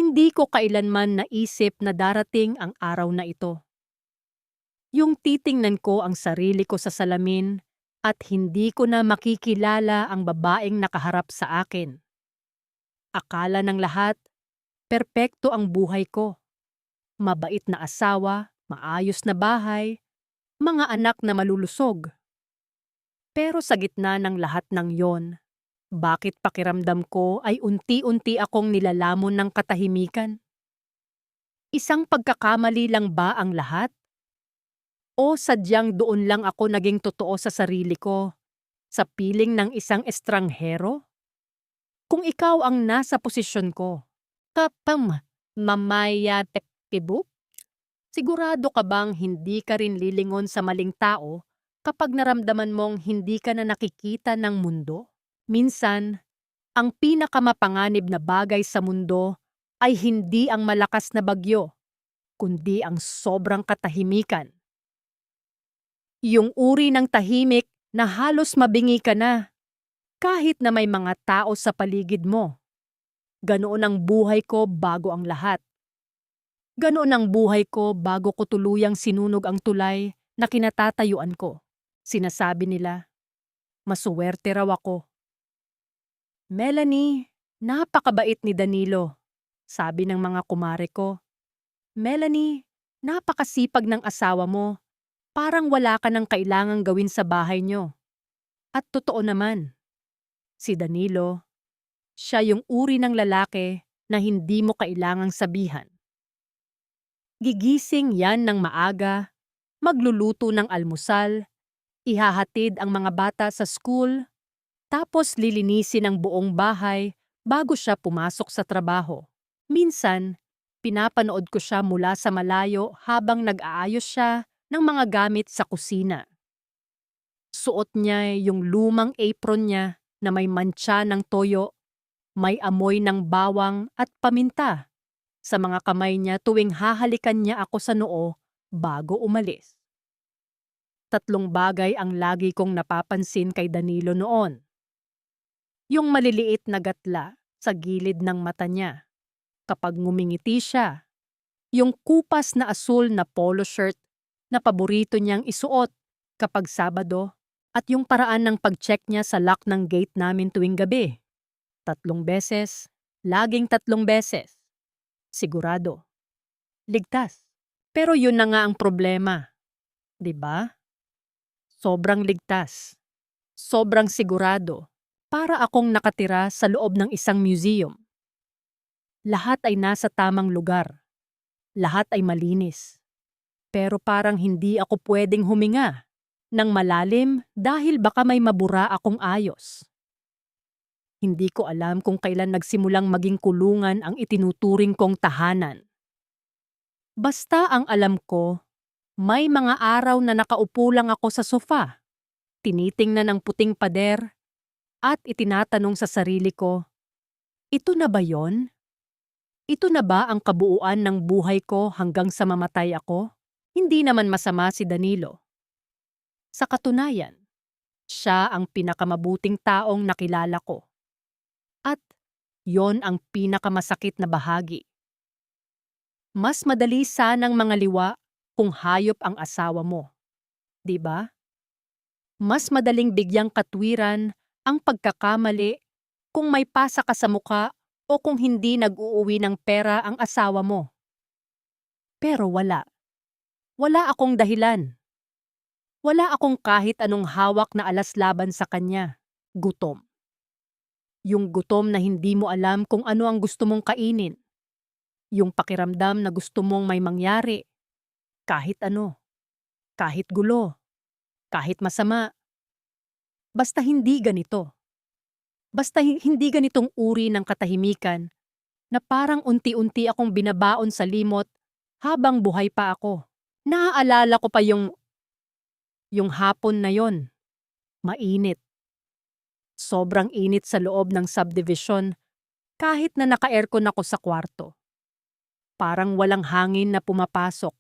Hindi ko kailanman naisip na darating ang araw na ito. Yung titingnan ko ang sarili ko sa salamin at hindi ko na makikilala ang babaeng nakaharap sa akin. Akala ng lahat, perpekto ang buhay ko. Mabait na asawa, maayos na bahay, mga anak na malulusog. Pero sa gitna ng lahat ng yon, bakit pakiramdam ko ay unti-unti akong nilalamon ng katahimikan? Isang pagkakamali lang ba ang lahat? O sadyang doon lang ako naging totoo sa sarili ko, sa piling ng isang estranghero? Kung ikaw ang nasa posisyon ko, kapam mamaya tepibu? Sigurado ka bang hindi ka rin lilingon sa maling tao kapag naramdaman mong hindi ka na nakikita ng mundo? Minsan, ang pinakamapanganib na bagay sa mundo ay hindi ang malakas na bagyo, kundi ang sobrang katahimikan. Yung uri ng tahimik na halos mabingi ka na, kahit na may mga tao sa paligid mo. Ganoon ang buhay ko bago ang lahat. Ganoon ang buhay ko bago ko tuluyang sinunog ang tulay na kinatatayuan ko. Sinasabi nila, masuwerte raw ako. Melanie, napakabait ni Danilo. Sabi ng mga kumare ko. Melanie, napakasipag ng asawa mo. Parang wala ka nang kailangang gawin sa bahay nyo. At totoo naman. Si Danilo, siya yung uri ng lalaki na hindi mo kailangang sabihan. Gigising yan ng maaga, magluluto ng almusal, ihahatid ang mga bata sa school, tapos lilinisin ang buong bahay bago siya pumasok sa trabaho. Minsan, pinapanood ko siya mula sa malayo habang nag-aayos siya ng mga gamit sa kusina. Suot niya yung lumang apron niya na may mantsa ng toyo, may amoy ng bawang at paminta sa mga kamay niya tuwing hahalikan niya ako sa noo bago umalis. 3 bagay ang lagi kong napapansin kay Danilo noon. Yung maliliit na gatla sa gilid ng mata niya kapag ngumingiti siya. Yung kupas na asul na polo shirt na paborito niyang isuot kapag Sabado at yung paraan ng pag-check niya sa lock ng gate namin tuwing gabi. 3 beses, laging 3 beses. Sigurado. Ligtas. Pero yun na nga ang problema. 'Di ba? Sobrang ligtas. Sobrang sigurado. Para akong nakatira sa loob ng isang museum. Lahat ay nasa tamang lugar. Lahat ay malinis. Pero parang hindi ako pwedeng huminga ng malalim dahil baka may mabura akong ayos. Hindi ko alam kung kailan nagsimulang maging kulungan ang itinuturing kong tahanan. Basta ang alam ko, may mga araw na nakaupo lang ako sa sofa, tinitingnan ang puting pader, at itinatanong sa sarili ko, ito na ba yon? Ito na ba ang kabuuan ng buhay ko hanggang sa mamatay ako? Hindi naman masama si Danilo. Sa katunayan, siya ang pinakamabuting taong nakilala ko. At yon ang pinakamasakit na bahagi. Mas madali sanang mangaliwa kung hayop ang asawa mo. 'Di ba? Mas madaling bigyang katwiran ang pagkakamali kung may pasa ka sa muka o kung hindi nag-uuwi ng pera ang asawa mo. Pero wala. Wala akong dahilan. Wala akong kahit anong hawak na alas laban sa kanya. Gutom. Yung gutom na hindi mo alam kung ano ang gusto mong kainin. Yung pakiramdam na gusto mong may mangyari. Kahit ano. Kahit gulo. Kahit masama. Basta hindi ganito. Basta hindi ganitong uri ng katahimikan na parang unti-unti akong binabaon sa limot habang buhay pa ako. Naaalala ko pa yung hapon na yon. Mainit. Sobrang init sa loob ng subdivision kahit na naka-aircon ako sa kwarto. Parang walang hangin na pumapasok.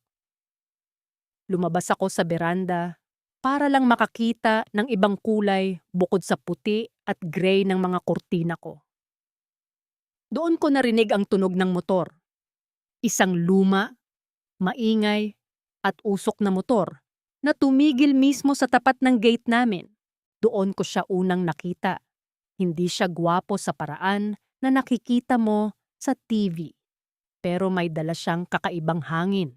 Lumabas ako sa beranda para lang makakita ng ibang kulay bukod sa puti at gray ng mga kurtina ko. Doon ko narinig ang tunog ng motor. Isang luma, maingay, at usok na motor na tumigil mismo sa tapat ng gate namin. Doon ko siya unang nakita. Hindi siya gwapo sa paraan na nakikita mo sa TV. Pero may dala siyang kakaibang hangin.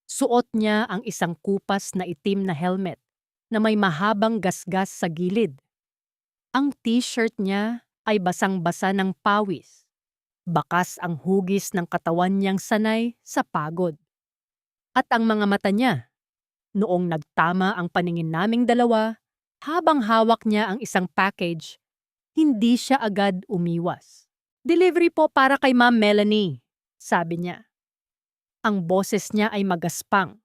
Suot niya ang isang kupas na itim na helmet na may mahabang gasgas sa gilid. Ang t-shirt niya ay basang-basa ng pawis. Bakas ang hugis ng katawan niyang sanay sa pagod. At ang mga mata niya, noong nagtama ang paningin naming dalawa, habang hawak niya ang isang package, hindi siya agad umiwas. "Delivery po para kay Ma'am Melanie," sabi niya. Ang boses niya ay magaspang,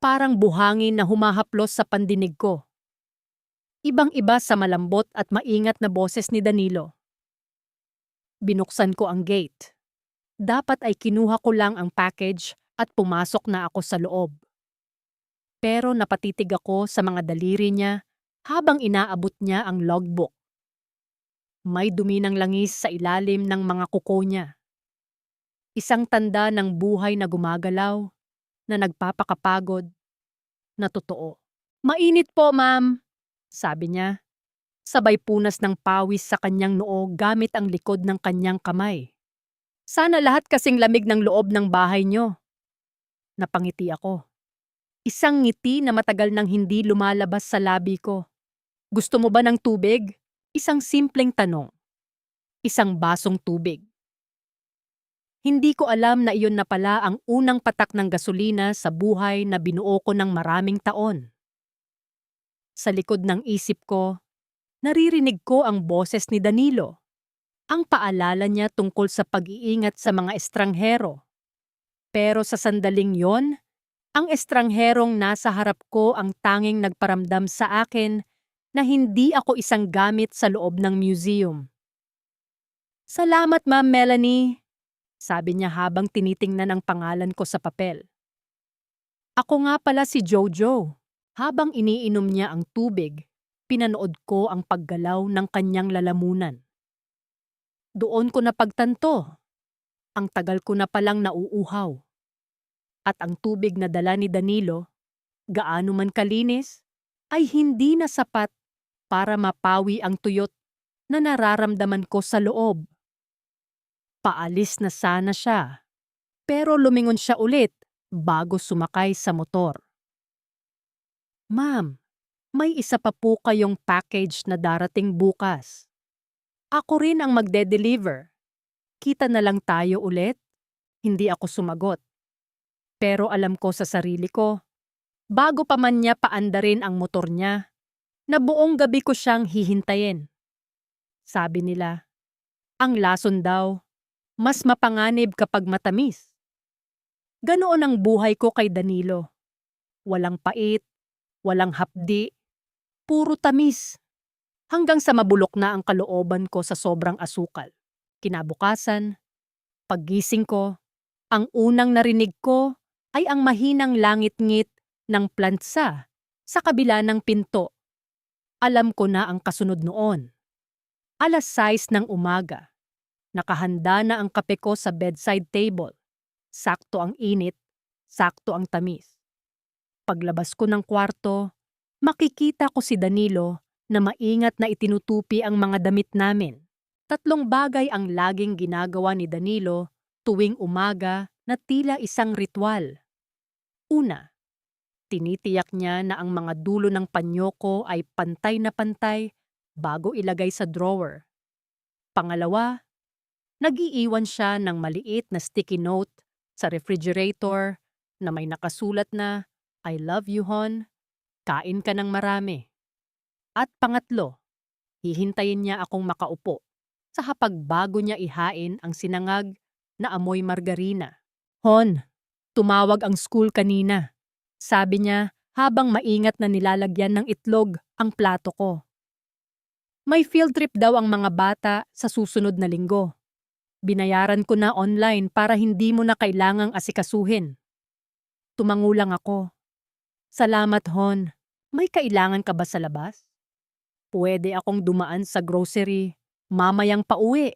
parang buhangin na humahaplos sa pandinig ko. Ibang-iba sa malambot at maingat na boses ni Danilo. Binuksan ko ang gate. Dapat ay kinuha ko lang ang package at pumasok na ako sa loob. Pero napatitig ako sa mga daliri niya habang inaabot niya ang logbook. May dumi ng langis sa ilalim ng mga kuko niya. Isang tanda ng buhay na gumagalaw, na nagpapakapagod, na totoo. "Mainit po, ma'am," sabi niya. Sabay punas ng pawis sa kanyang noo gamit ang likod ng kanyang kamay. "Sana lahat kasing lamig ng loob ng bahay niyo." Napangiti ako. Isang ngiti na matagal nang hindi lumalabas sa labi ko. "Gusto mo ba ng tubig?" Isang simpleng tanong. Isang basong tubig. Hindi ko alam na iyon na pala ang unang patak ng gasolina sa buhay na binuo ko ng maraming taon. Sa likod ng isip ko, naririnig ko ang boses ni Danilo. Ang paalala niya tungkol sa pag-iingat sa mga estranghero. Pero sa sandaling yon, ang estrangherong nasa harap ko ang tanging nagparamdam sa akin na hindi ako isang gamit sa loob ng museum. "Salamat, Ma'am Melanie," sabi niya habang tinitingnan ang pangalan ko sa papel. "Ako nga pala si Jojo." Habang iniinom niya ang tubig, pinanood ko ang paggalaw ng kanyang lalamunan. Doon ko napagtanto. Ang tagal ko na palang nauuhaw. At ang tubig na dala ni Danilo, gaano man kalinis, ay hindi na sapat para mapawi ang tuyot na nararamdaman ko sa loob. Paalis na sana siya, pero lumingon siya ulit bago sumakay sa motor. "Ma'am, may isa pa po kayong package na darating bukas. Ako rin ang magde-deliver. Kita na lang tayo ulit?" Hindi ako sumagot. Pero alam ko sa sarili ko, bago pa man niya paandarin ang motor niya, na buong gabi ko siyang hihintayin. Sabi nila, ang lason daw, mas mapanganib kapag matamis. Ganoon ang buhay ko kay Danilo. Walang pait, walang hapdi, puro tamis. Hanggang sa mabulok na ang kalooban ko sa sobrang asukal. Kinabukasan, paggising ko, ang unang narinig ko ay ang mahinang langit-ngit ng plantsa sa kabila ng pinto. Alam ko na ang kasunod noon. 6:00 ng umaga. Nakahanda na ang kape ko sa bedside table. Sakto ang init, sakto ang tamis. Paglabas ko ng kwarto, makikita ko si Danilo na maingat na itinutupi ang mga damit namin. 3 bagay ang laging ginagawa ni Danilo tuwing umaga na tila isang ritual. Una, tinitiyak niya na ang mga dulo ng panyo ko ay pantay na pantay bago ilagay sa drawer. Pangalawa, nag-iiwan siya ng maliit na sticky note sa refrigerator na may nakasulat na, "I love you, hon. Kain ka ng marami." At pangatlo, hihintayin niya akong makaupo sa hapag bago niya ihain ang sinangag na amoy margarina. "Hon, tumawag ang school kanina," sabi niya habang maingat na nilalagyan ng itlog ang plato ko. May field trip daw ang mga bata sa susunod na linggo. Binayaran ko na online para hindi mo na kailangang asikasuhin. Tumangulang ako. "Salamat, hon. May kailangan ka ba sa labas? Pwede akong dumaan sa grocery, mamayang pauwi."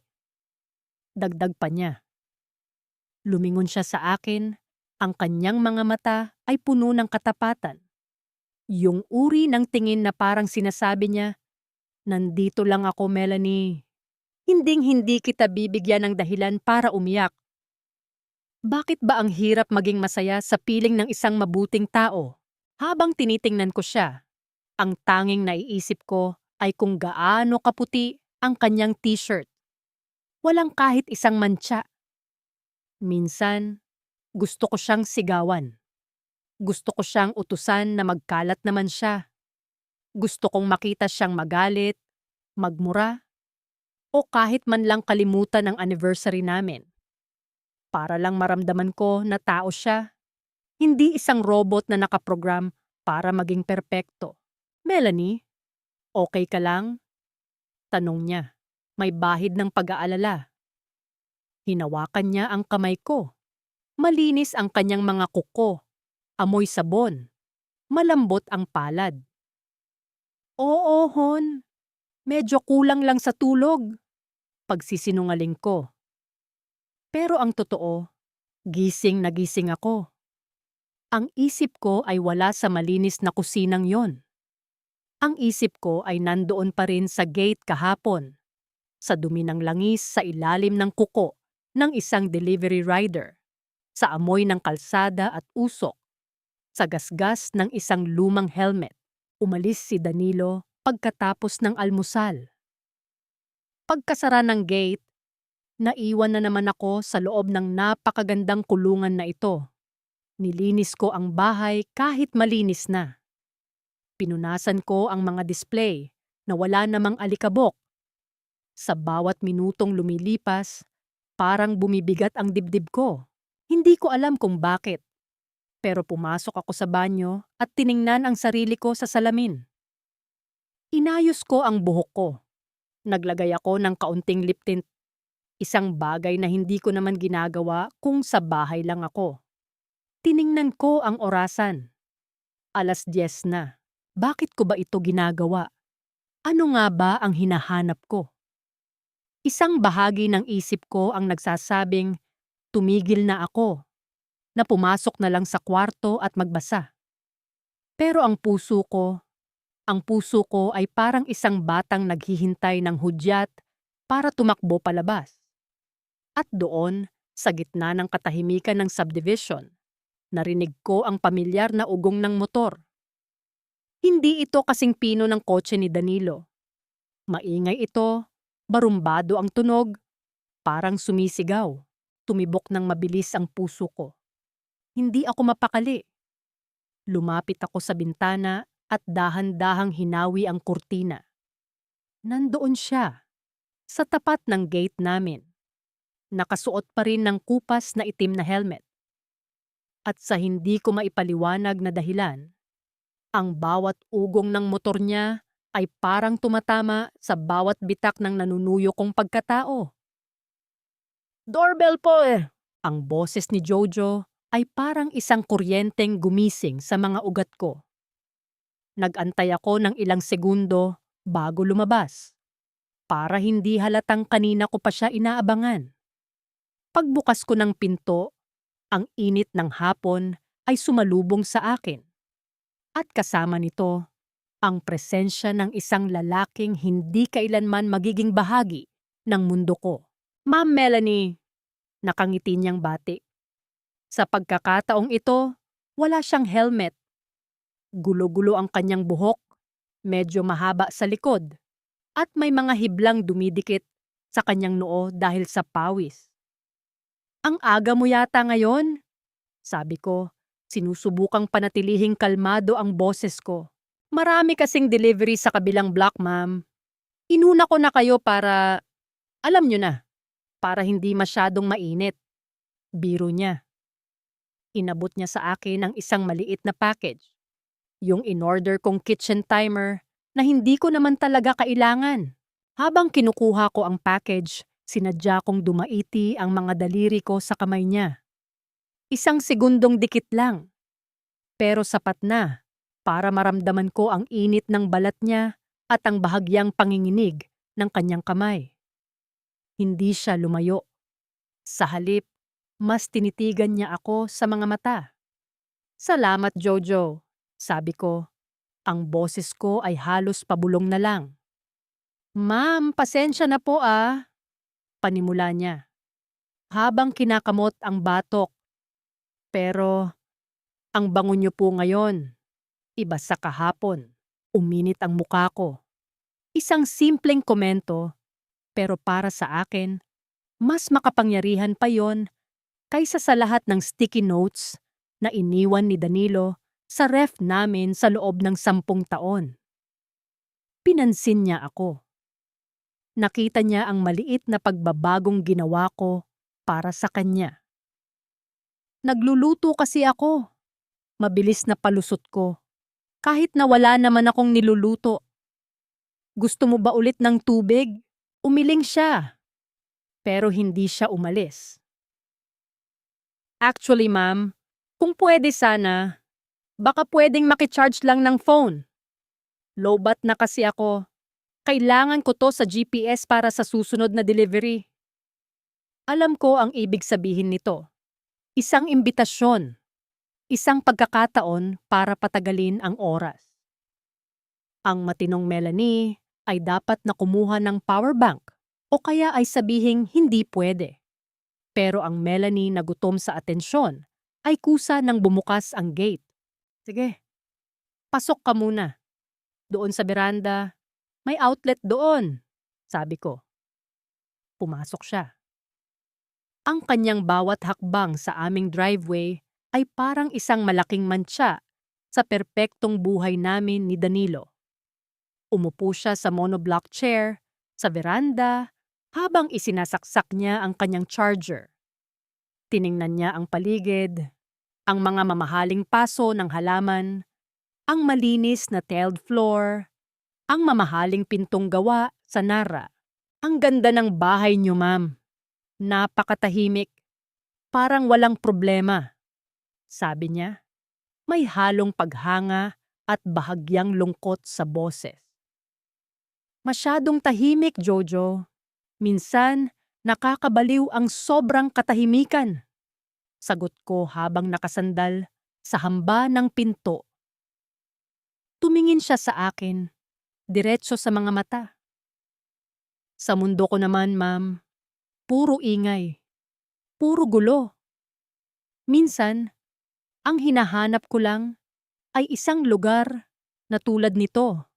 Dagdag pa niya. Lumingon siya sa akin, ang kanyang mga mata ay puno ng katapatan. Yung uri ng tingin na parang sinasabi niya, "Nandito lang ako, Melanie. Hinding-hindi kita bibigyan ng dahilan para umiyak." Bakit ba ang hirap maging masaya sa piling ng isang mabuting tao? Habang tinitingnan ko siya, ang tanging naiisip ko ay kung gaano kaputi ang kanyang t-shirt. Walang kahit isang mantsa. Minsan, gusto ko siyang sigawan. Gusto ko siyang utusan na magkalat naman siya. Gusto kong makita siyang magalit, magmura, o kahit man lang kalimutan ang anniversary namin. Para lang maramdaman ko na tao siya, hindi isang robot na nakaprogram para maging perpekto. "Melanie, okay ka lang?" Tanong niya. May bahid ng pag-aalala. Hinawakan niya ang kamay ko. Malinis ang kanyang mga kuko. Amoy sabon. Malambot ang palad. "Oo, hon. Medyo kulang lang sa tulog." Pagsisinungaling ko. Pero ang totoo, gising na gising ako. Ang isip ko ay wala sa malinis na kusinang yon. Ang isip ko ay nandoon pa rin sa gate kahapon, sa dumi ng langis sa ilalim ng kuko ng isang delivery rider, sa amoy ng kalsada at usok, sa gasgas ng isang lumang helmet. Umalis si Danilo pagkatapos ng almusal. Pagkasara ng gate, naiwan na naman ako sa loob ng napakagandang kulungan na ito. Nilinis ko ang bahay kahit malinis na. Pinunasan ko ang mga display na wala namang alikabok. Sa bawat minutong lumilipas, parang bumibigat ang dibdib ko. Hindi ko alam kung bakit. Pero pumasok ako sa banyo at tiningnan ang sarili ko sa salamin. Inayos ko ang buhok ko. Naglagay ako ng kaunting lip tint. Isang bagay na hindi ko naman ginagawa kung sa bahay lang ako. Tiningnan ko ang orasan. 10:00 na. Bakit ko ba ito ginagawa? Ano nga ba ang hinahanap ko? Isang bahagi ng isip ko ang nagsasabing tumigil na ako, na pumasok na lang sa kwarto at magbasa. Pero ang puso ko ay parang isang batang naghihintay ng hudyat para tumakbo palabas. At doon, sa gitna ng katahimikan ng subdivision, narinig ko ang pamilyar na ugong ng motor. Hindi ito kasing pino ng kotse ni Danilo. Maingay ito, barumbado ang tunog, parang sumisigaw. Tumibok ng mabilis ang puso ko. Hindi ako mapakali. Lumapit ako sa bintana at dahan-dahang hinawi ang kurtina. Nandoon siya, sa tapat ng gate namin. Nakasuot pa rin ng kupas na itim na helmet. At sa hindi ko maipaliwanag na dahilan, ang bawat ugong ng motor niya ay parang tumatama sa bawat bitak ng nanunuyo kong pagkatao. "Doorbell po eh!" Ang boses ni Jojo ay parang isang kuryenteng gumising sa mga ugat ko. Nag-antay ako ng ilang segundo bago lumabas, para hindi halatang kanina ko pa siya inaabangan. Pagbukas ko ng pinto, ang init ng hapon ay sumalubong sa akin. At kasama nito, ang presensya ng isang lalaking hindi kailanman magiging bahagi ng mundo ko. "Ma'am Melanie," nakangiti niyang bati. Sa pagkakataong ito, wala siyang helmet. Gulo-gulo ang kanyang buhok, medyo mahaba sa likod, at may mga hiblang dumidikit sa kanyang noo dahil sa pawis. "Ang aga mo yata ngayon?" Sabi ko, sinusubukang panatilihing kalmado ang boses ko. "Marami kasing delivery sa kabilang block, ma'am. Inuna ko na kayo para, alam nyo na, para hindi masyadong mainit." Biro niya. Inabot niya sa akin ang isang maliit na package. Yung in-order kong kitchen timer na hindi ko naman talaga kailangan. Habang kinukuha ko ang package, sinadya kong dumaiti ang mga daliri ko sa kamay niya. Isang segundong dikit lang. Pero sapat na para maramdaman ko ang init ng balat niya at ang bahagyang panginginig ng kanyang kamay. Hindi siya lumayo. Sa halip, Mas tinitigan niya ako sa mga mata. Salamat, Jojo, sabi ko. Ang boses ko ay halos pabulong na lang. Ma'am, pasensya na po ah, panimula niya. Habang kinakamot ang batok. Pero ang bango niyo po ngayon, iba sa kahapon. Uminit ang muka ko. Isang simpleng komento, pero para sa akin, mas makapangyarihan pa yon kaysa sa lahat ng sticky notes na iniwan ni Danilo sa ref namin sa loob ng 10 taon. Pinansin niya ako. Nakita niya ang maliit na pagbabagong ginawa ko para sa kanya. Nagluluto kasi ako. Mabilis na palusot ko. Kahit na wala naman akong niluluto. Gusto mo ba ulit ng tubig? Umiling siya. Pero hindi siya umalis. Actually, ma'am, kung pwede sana, baka pwedeng makicharge lang ng phone. Lowbat na kasi ako. Kailangan ko to sa GPS para sa susunod na delivery. Alam ko ang ibig sabihin nito. Isang imbitasyon. Isang pagkakataon para patagalin ang oras. Ang matinong Melanie ay dapat na kumuha ng power bank o kaya ay sabihing hindi pwede. Pero ang Melanie na gutom sa atensyon ay kusa nang bumukas ang gate. Sige, pasok ka muna. Doon sa beranda, may outlet doon, sabi ko. Pumasok siya. Ang kanyang bawat hakbang sa aming driveway ay parang isang malaking mantsa sa perpektong buhay namin ni Danilo. Umupo siya sa monoblock chair, sa veranda, habang isinasaksak niya ang kanyang charger. Tiningnan niya ang paligid, ang mga mamahaling paso ng halaman, ang malinis na tiled floor, ang mamahaling pintong gawa sa Nara. Ang ganda ng bahay niyo, ma'am. Napakatahimik. Parang walang problema. Sabi niya, may halong paghanga at bahagyang lungkot sa boses. Masyadong tahimik, Jojo. Minsan, nakakabaliw ang sobrang katahimikan. Sagot ko habang nakasandal sa hamba ng pinto. Tumingin siya sa akin, diretso sa mga mata. Sa mundo ko naman, ma'am, puro ingay, puro gulo. Minsan, ang hinahanap ko lang ay isang lugar na tulad nito.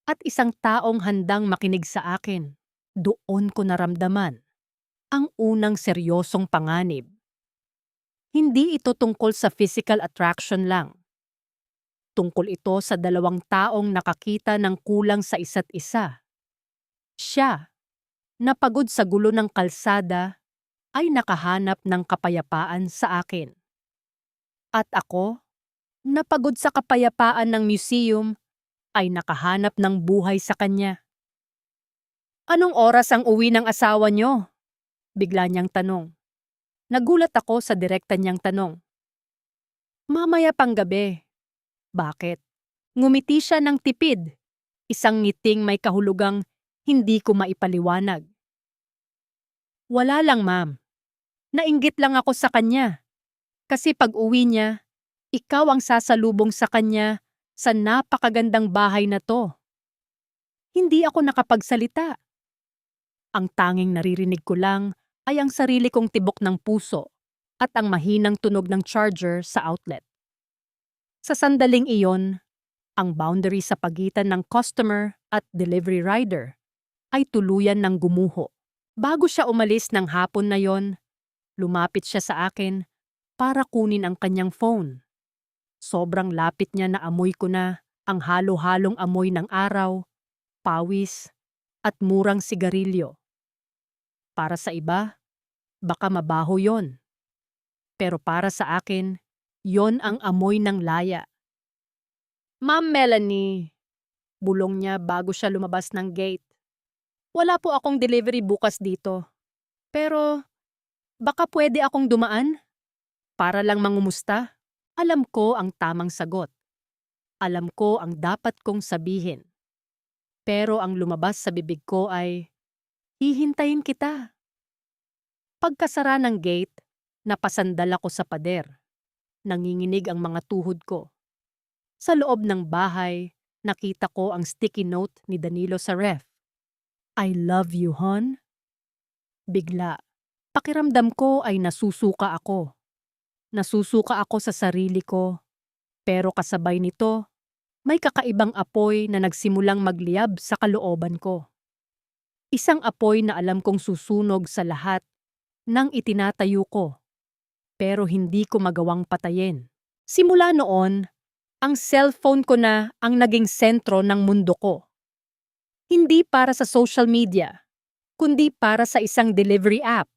At isang taong handang makinig sa akin. Doon ko naramdaman ang unang seryosong panganib. Hindi ito tungkol sa physical attraction lang. Tungkol ito sa dalawang taong nakakita ng kulang sa isa't isa. Siya, na pagod sa gulo ng kalsada, ay nakahanap ng kapayapaan sa akin. At ako, na pagod sa kapayapaan ng museum, ay nakahanap ng buhay sa kanya. Anong oras ang uwi ng asawa niyo? Bigla niyang tanong. Nagulat ako sa direkta niyang tanong. Mamaya pang gabi. Bakit? Ngumiti siya ng tipid. Isang ngiting may kahulugang hindi ko maipaliwanag. Wala lang, ma'am. Nainggit lang ako sa kanya. Kasi pag uwi niya, ikaw ang sasalubong sa kanya sa napakagandang bahay na to. Hindi ako nakapagsalita. Ang tanging naririnig ko lang ay ang sarili kong tibok ng puso at ang mahinang tunog ng charger sa outlet. Sa sandaling iyon, ang boundary sa pagitan ng customer at delivery rider ay tuluyan ng gumuho. Bago siya umalis ng hapon na yon, lumapit siya sa akin para kunin ang kanyang phone. Sobrang lapit niya na amoy ko na ang halo-halong amoy ng araw, pawis, at murang sigarilyo. Para sa iba, baka mabaho yon. Pero para sa akin, yon ang amoy ng laya. Ma'am Melanie, bulong niya bago siya lumabas ng gate. Wala po akong delivery bukas dito. Pero, baka pwede akong dumaan? Para lang mangumusta? Alam ko ang tamang sagot. Alam ko ang dapat kong sabihin. Pero ang lumabas sa bibig ko ay, hihintayin kita. Pagkasara ng gate, Napasandal ako sa pader. Nanginginig ang mga tuhod ko. Sa loob ng bahay, nakita ko ang sticky note ni Danilo sa ref. I love you, hon. Bigla, pakiramdam ko ay nasusuka ako. Nasusuka ako sa sarili ko. Pero kasabay nito, may kakaibang apoy na nagsimulang magliyab sa kalooban ko. Isang apoy na alam kong susunog sa lahat ng itinatayo ko. Pero hindi ko magawang patayin. Simula noon, ang cellphone ko na ang naging sentro ng mundo ko. Hindi para sa social media, kundi para sa isang delivery app.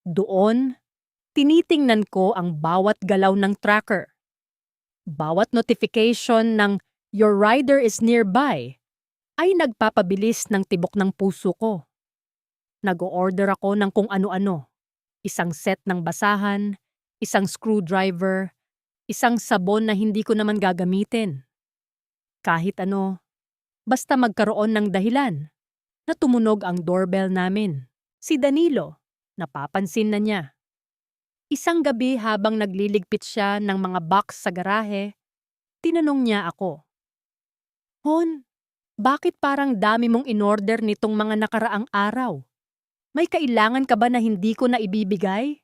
Doon, tinitingnan ko ang bawat galaw ng tracker. Bawat notification ng "Your rider is nearby" ay nagpapabilis ng tibok ng puso ko. Nag-o-order ako ng kung ano-ano. Isang set ng basahan, isang screwdriver, isang sabon na hindi ko naman gagamitin. Kahit ano, basta magkaroon ng dahilan na tumunog ang doorbell namin. Si Danilo, napapansin na niya. Isang gabi habang nagliligpit siya ng mga box sa garahe, tinanong niya ako, "Hon, bakit parang dami mong inorder nitong mga nakaraang araw? May kailangan ka ba na hindi ko na ibibigay?"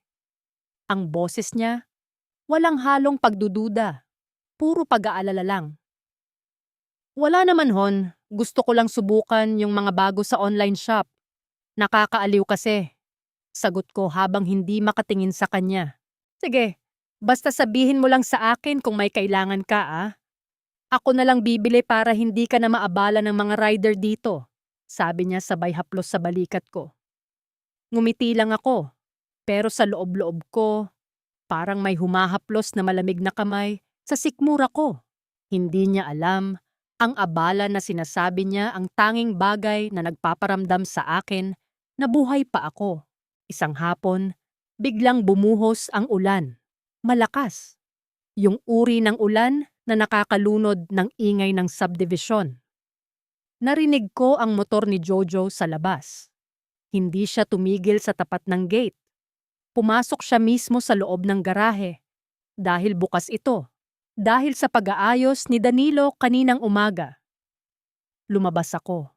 Ang boses niya, walang halong pagdududa, puro pag-aalala lang. "Wala naman, hon. Gusto ko lang subukan yung mga bago sa online shop. Nakakaaliw kasi." Sagot ko habang hindi makatingin sa kanya. "Sige, basta sabihin mo lang sa akin kung may kailangan ka, ah. Ako na lang bibili para hindi ka na maabala ng mga rider dito." Sabi niya sabay haplos sa balikat ko. Ngumiti lang ako, pero sa loob-loob ko, parang may humahaplos na malamig na kamay sa sikmura ko. Hindi niya alam, ang abala na sinasabi niya ang tanging bagay na nagpaparamdam sa akin na buhay pa ako. Isang hapon, biglang bumuhos ang ulan. Malakas. Yung uri ng ulan na nakakalunod ng ingay ng subdivision. Narinig ko ang motor ni Jojo sa labas. Hindi siya tumigil sa tapat ng gate. Pumasok siya mismo sa loob ng garahe. Dahil bukas ito. Dahil sa pag-aayos ni Danilo kaninang umaga. Lumabas ako.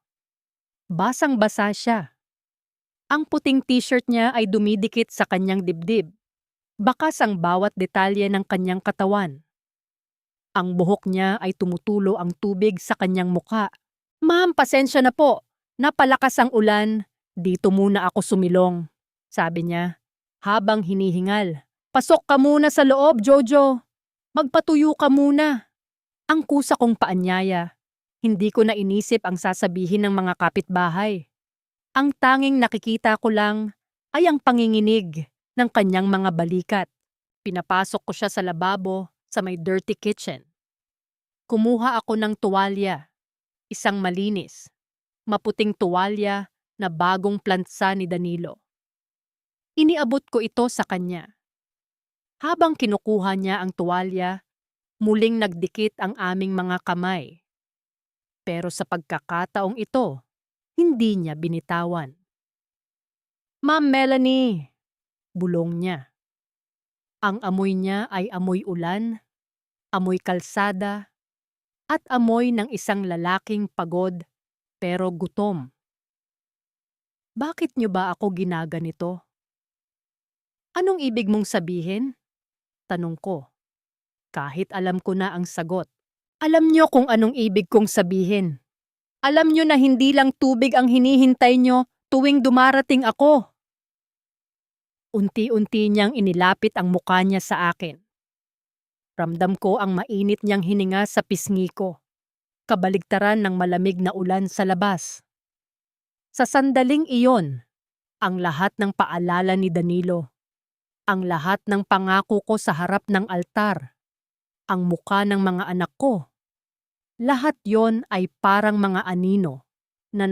Basang-basa siya. Ang puting t-shirt niya ay dumidikit sa kanyang dibdib. Bakas ang bawat detalye ng kanyang katawan. Ang buhok niya ay tumutulo ang tubig sa kanyang muka. "Ma'am, pasensya na po. Napalakas ang ulan. Dito muna ako sumilong," sabi niya, habang hinihingal. "Pasok ka muna sa loob, Jojo. Magpatuyo ka muna." Ang kusa kong paanyaya. Hindi ko na inisip ang sasabihin ng mga kapitbahay. Ang tanging nakikita ko lang ay ang panginginig ng kanyang mga balikat. Pinapasok ko siya sa lababo sa may dirty kitchen. Kumuha ako ng tuwalya, isang malinis, maputing tuwalya na bagong plantsa ni Danilo. Iniabot ko ito sa kanya. Habang kinukuha niya ang tuwalya, muling nagdikit ang aming mga kamay. Pero sa pagkakataong ito, hindi niya binitawan. "Ma'am Melanie," bulong niya. Ang amoy niya ay amoy ulan, amoy kalsada, at amoy ng isang lalaking pagod pero gutom. "Bakit niyo ba ako ginaganito?" "Anong ibig mong sabihin?" tanong ko. Kahit alam ko na ang sagot. "Alam niyo kung anong ibig kong sabihin. Alam niyo na hindi lang tubig ang hinihintay niyo tuwing dumarating ako." Unti-unti niyang inilapit ang mukha niya sa akin. Ramdam ko ang mainit niyang hininga sa pisngi ko. Kabaligtaran ng malamig na ulan sa labas. Sa sandaling iyon, ang lahat ng paalala ni Danilo, ang lahat ng pangako ko sa harap ng altar, ang mukha ng mga anak ko, lahat yon ay parang mga anino na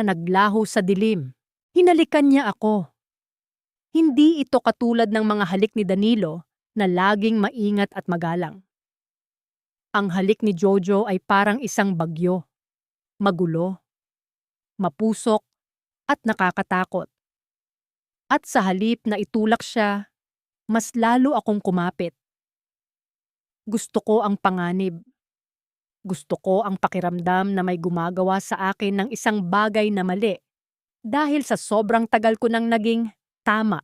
naglaho sa dilim. Hinalikan niya ako. Hindi ito katulad ng mga halik ni Danilo na laging maingat at magalang. Ang halik ni Jojo ay parang isang bagyo, magulo, mapusok, at nakakatakot. At sa halip na itulak siya, mas lalo akong kumapit. Gusto ko ang panganib. Gusto ko ang pakiramdam na may gumagawa sa akin ng isang bagay na mali dahil sa sobrang tagal ko nang naging tama.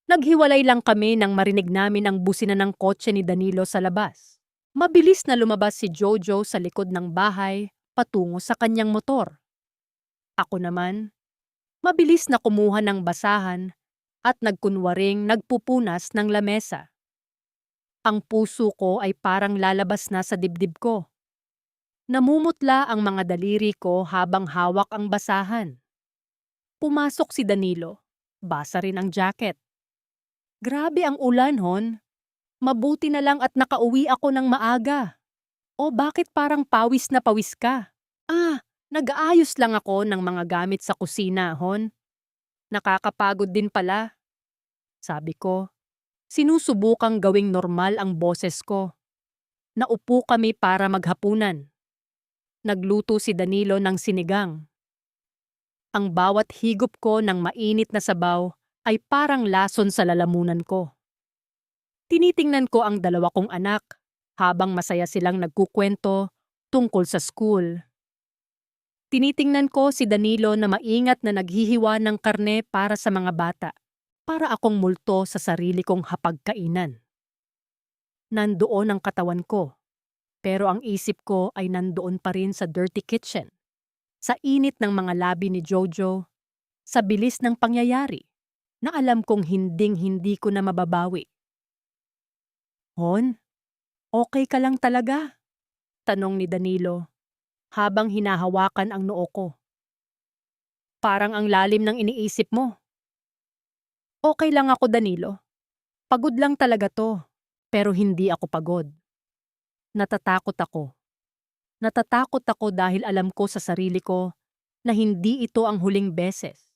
Naghiwalay lang kami nang marinig namin ang busina ng kotse ni Danilo sa labas. Mabilis na lumabas si Jojo sa likod ng bahay patungo sa kanyang motor. Ako naman, mabilis na kumuha ng basahan at nagkunwaring nagpupunas ng lamesa. Ang puso ko ay parang lalabas na sa dibdib ko. Namumutla ang mga daliri ko habang hawak ang basahan. Pumasok si Danilo. Basa rin ang jacket. Grabe ang ulan, Hon. Mabuti na lang at nakauwi ako ng maaga. O bakit parang pawis na pawis ka? Nag-aayos lang ako ng mga gamit sa kusina, Hon. Nakakapagod din pala. Sabi ko, sinusubukang gawing normal ang boses ko. Naupo kami para maghapunan. Nagluto si Danilo ng sinigang. Ang bawat higop ko ng mainit na sabaw ay parang lason sa lalamunan ko. Tinitingnan ko ang dalawa kong anak habang masaya silang nagkukwento tungkol sa school. Tinitingnan ko si Danilo na maingat na naghihiwa ng karne para sa mga bata, para akong multo sa sarili kong hapagkainan. Nandoon ang katawan ko, pero ang isip ko ay nandoon pa rin sa dirty kitchen, sa init ng mga labi ni Jojo, sa bilis ng pangyayari na alam kong hinding-hindi ko na mababawi. Hon, okay ka lang talaga? Tanong ni Danilo habang hinahawakan ang noo ko. Parang ang lalim ng iniisip mo. Okay lang ako, Danilo. Pagod lang talaga to, pero hindi ako pagod. Natatakot ako. Natatakot ako dahil alam ko sa sarili ko na hindi ito ang huling beses.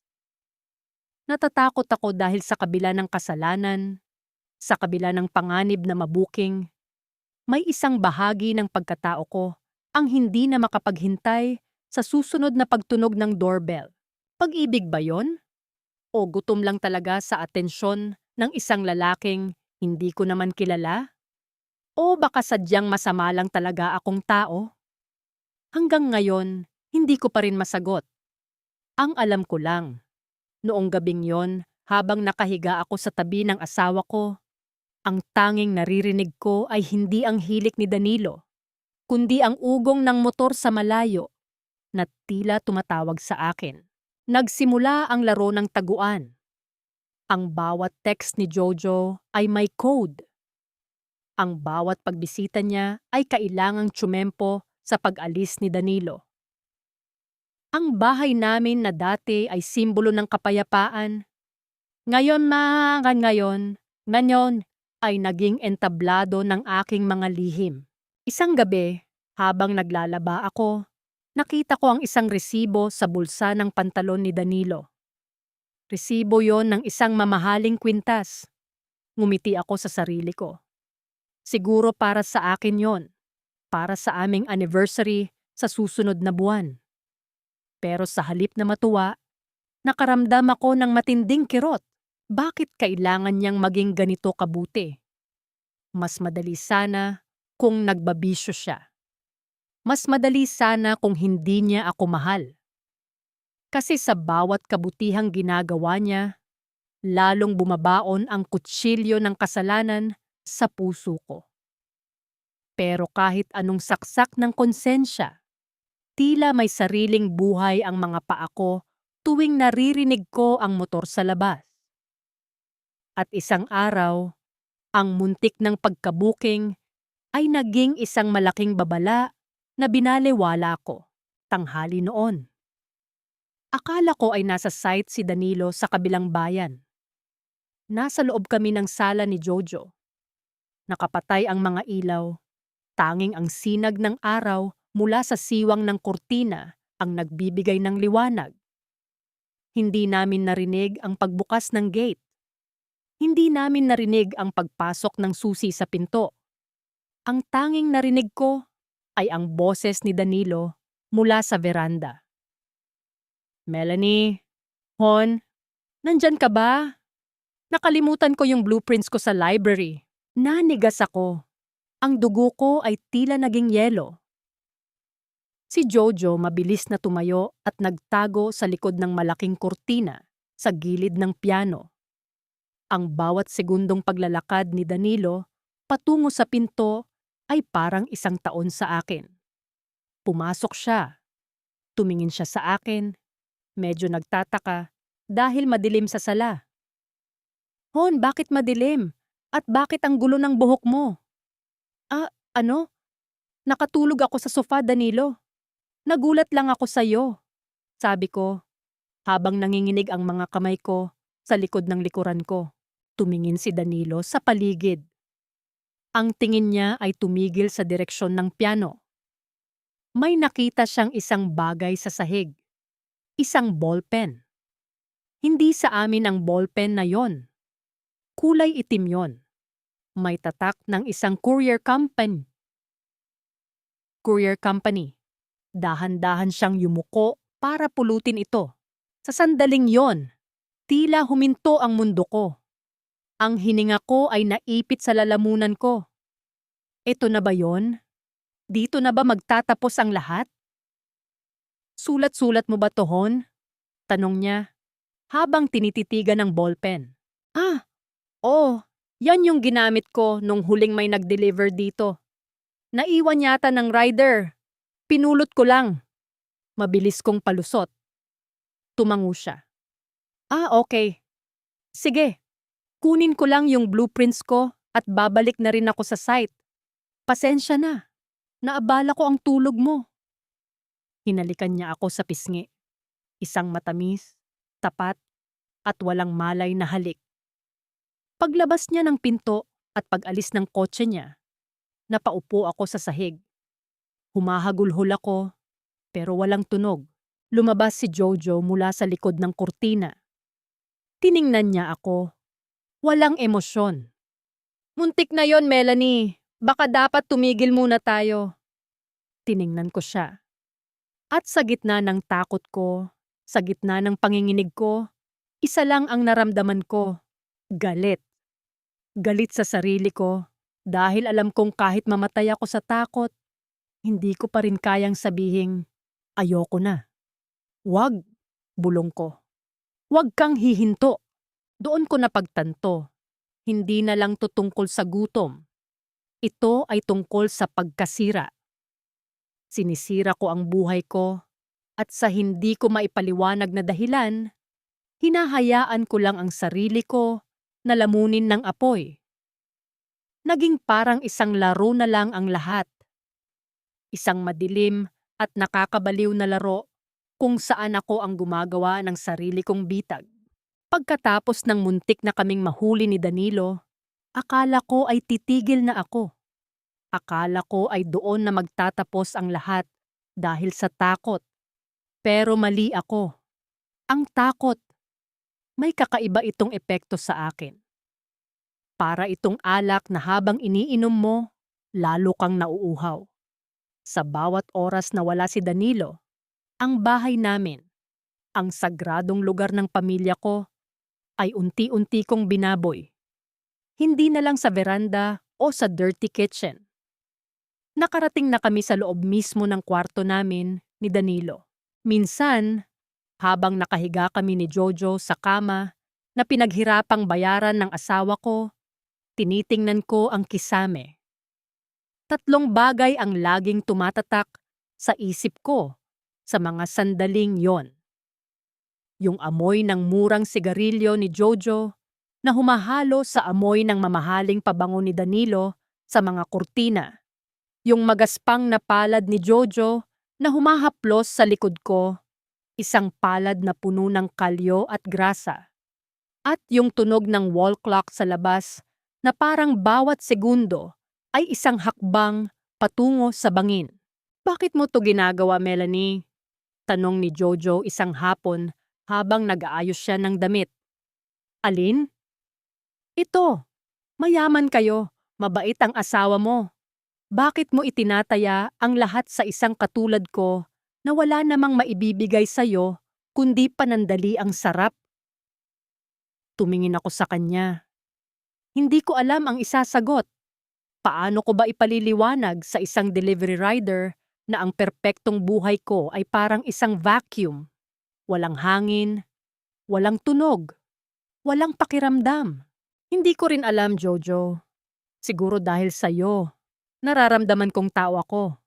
Natatakot ako dahil sa kabila ng kasalanan, sa kabila ng panganib na mabuking, may isang bahagi ng pagkatao ko ang hindi na makapaghintay sa susunod na pagtunog ng doorbell. Pag-ibig ba yon? O gutom lang talaga sa atensyon ng isang lalaking hindi ko naman kilala? O baka sadyang masama lang talaga akong tao? Hanggang ngayon, hindi ko pa rin masagot. Ang alam ko lang, noong gabing yon, habang nakahiga ako sa tabi ng asawa ko, ang tanging naririnig ko ay hindi ang hilik ni Danilo, kundi ang ugong ng motor sa malayo na tila tumatawag sa akin. Nagsimula ang laro ng taguan. Ang bawat text ni Jojo ay may code. Ang bawat pagbisita niya ay kailangang tsumempo sa pag-alis ni Danilo. Ang bahay namin na dati ay simbolo ng kapayapaan. Ngayon ay naging entablado ng aking mga lihim. Isang gabi, habang naglalaba ako, nakita ko ang isang resibo sa bulsa ng pantalon ni Danilo. Resibo yon ng isang mamahaling kwintas. Ngumiti ako sa sarili ko. Siguro para sa akin yon, para sa aming anniversary sa susunod na buwan. Pero sa halip na matuwa, nakaramdam ako ng matinding kirot. Bakit kailangan niyang maging ganito kabuti? Mas madali sana kung nagbabisyo siya. Mas madali sana kung hindi niya ako mahal. Kasi sa bawat kabutihang ginagawa niya, lalong bumabaon ang kutsilyo ng kasalanan sa puso ko. Pero kahit anong saksak ng konsensya, tila may sariling buhay ang mga paa ko tuwing naririnig ko ang motor sa labas. At isang araw, ang muntik ng pagkabuking ay naging isang malaking babala na binalewala ko, tanghali noon. Akala ko ay nasa site si Danilo sa kabilang bayan. Nasa loob kami ng sala ni Jojo. Nakapatay ang mga ilaw, tanging ang sinag ng araw mula sa siwang ng kurtina ang nagbibigay ng liwanag. Hindi namin narinig ang pagbukas ng gate. Hindi namin narinig ang pagpasok ng susi sa pinto. Ang tanging narinig ko ay ang boses ni Danilo mula sa veranda. Melanie, Hon, Nandyan ka ba? Nakalimutan ko yung blueprints ko sa library. Nanigas ako. Ang dugo ko ay tila naging yelo. Si Jojo mabilis na tumayo at nagtago sa likod ng malaking kurtina sa gilid ng piano. Ang bawat segundong paglalakad ni Danilo patungo sa pinto ay parang isang taon sa akin. Pumasok siya. Tumingin siya sa akin. Medyo nagtataka dahil madilim sa sala. Hon, bakit madilim? At bakit ang gulo ng buhok mo? Ah, ano? Nakatulog ako sa sofa, Danilo. Nagulat lang ako sa'yo. Sabi ko, habang nanginginig ang mga kamay ko sa likod ng likuran ko. Tumingin si Danilo sa paligid. Ang tingin niya ay tumigil sa direksyon ng piano. May nakita siyang isang bagay sa sahig. Isang ballpen. Hindi sa amin ang ballpen na yon. Kulay itim yon. May tatak ng isang courier company. Dahan-dahan siyang yumuko para pulutin ito. Sa sandaling yon, tila huminto ang mundo ko. Ang hininga ko ay naipit sa lalamunan ko. Ito na ba yon? Dito na ba magtatapos ang lahat? Sulat-sulat mo ba to, Hon? Tanong niya, habang tinititigan ng ballpen. Ah, oh, yan yung ginamit ko nung huling may nag-deliver dito. Naiwan yata ng rider. Pinulot ko lang. Mabilis kong palusot. Tumango siya. Ah, okay. Sige, kunin ko lang yung blueprints ko at babalik na rin ako sa site. Pasensya na. Naabala ko ang tulog mo. Hinalikan niya ako sa pisngi. Isang matamis, tapat, at walang malay na halik. Paglabas niya ng pinto at pag-alis ng kotse niya, napaupo ako sa sahig. Humahagulhol ako, pero walang tunog. Lumabas si Jojo mula sa likod ng kurtina. Tiningnan niya ako. Walang emosyon. Muntik na yon, Melanie. Baka dapat tumigil muna tayo. Tiningnan ko siya. At sa gitna ng takot ko, sa gitna ng panginginig ko, isa lang ang naramdaman ko. Galit. Galit sa sarili ko dahil alam kong kahit mamatay ako sa takot, hindi ko pa rin kayang sabihing, ayoko na. Wag, bulong ko. Wag kang hihinto. Doon ko napagtanto. Hindi na lang to tungkol sa gutom. Ito ay tungkol sa pagkasira. Sinisira ko ang buhay ko at sa hindi ko maipaliwanag na dahilan, hinahayaan ko lang ang sarili ko na lamunin ng apoy. Naging parang isang laro na lang ang lahat. Isang madilim at nakakabaliw na laro kung saan ako ang gumagawa ng sarili kong bitag. Pagkatapos ng muntik na kaming mahuli ni Danilo, akala ko ay titigil na ako. Akala ko ay doon na magtatapos ang lahat dahil sa takot. Pero mali ako. Ang takot. May kakaiba itong epekto sa akin. Para itong alak na habang iniinom mo, lalo kang nauuhaw. Sa bawat oras na wala si Danilo, ang bahay namin, ang sagradong lugar ng pamilya ko, ay unti-unti kong binaboy. Hindi na lang sa veranda o sa dirty kitchen. Nakarating na kami sa loob mismo ng kwarto namin ni Danilo. Minsan, habang nakahiga kami ni Jojo sa kama na pinaghirapang bayaran ng asawa ko, tinitingnan ko ang kisame. 3 bagay ang laging tumatatak sa isip ko sa mga sandaling yon. Yung amoy ng murang sigarilyo ni Jojo na humahalo sa amoy ng mamahaling pabango ni Danilo sa mga kurtina. Yung magaspang na palad ni Jojo na humahaplos sa likod ko, isang palad na puno ng kalyo at grasa. At yung tunog ng wall clock sa labas na parang bawat segundo ay isang hakbang patungo sa bangin. Bakit mo to ginagawa, Melanie? Tanong ni Jojo isang hapon habang nag-aayos siya ng damit. Alin? Ito, mayaman kayo, mabait ang asawa mo. Bakit mo itinataya ang lahat sa isang katulad ko na wala namang maibibigay sa'yo kundi panandali ang sarap? Tumingin ako sa kanya. Hindi ko alam ang isasagot. Paano ko ba ipaliliwanag sa isang delivery rider na ang perpektong buhay ko ay parang isang vacuum? Walang hangin, walang tunog, walang pakiramdam. Hindi ko rin alam, Jojo. Siguro dahil sa'yo, nararamdaman kong tao ako.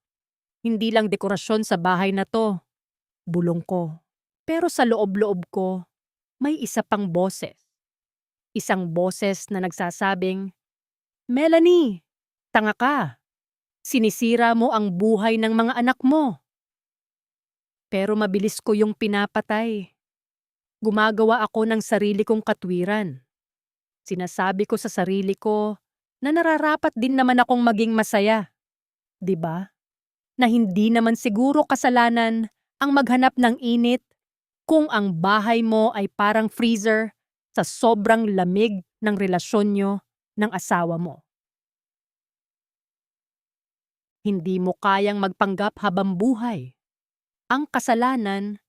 Hindi lang dekorasyon sa bahay na to, bulong ko. Pero sa loob-loob ko, may isa pang boses. Isang boses na nagsasabing, Melanie, tanga ka. Sinisira mo ang buhay ng mga anak mo. Pero mabilis ko yung pinapatay. Gumagawa ako ng sarili kong katwiran. Sinasabi ko sa sarili ko na nararapat din naman akong maging masaya. 'Di ba? Na hindi naman siguro kasalanan ang maghanap ng init kung ang bahay mo ay parang freezer sa sobrang lamig ng relasyon nyo ng asawa mo. Hindi mo kayang magpanggap habang buhay. Ang kasalanan,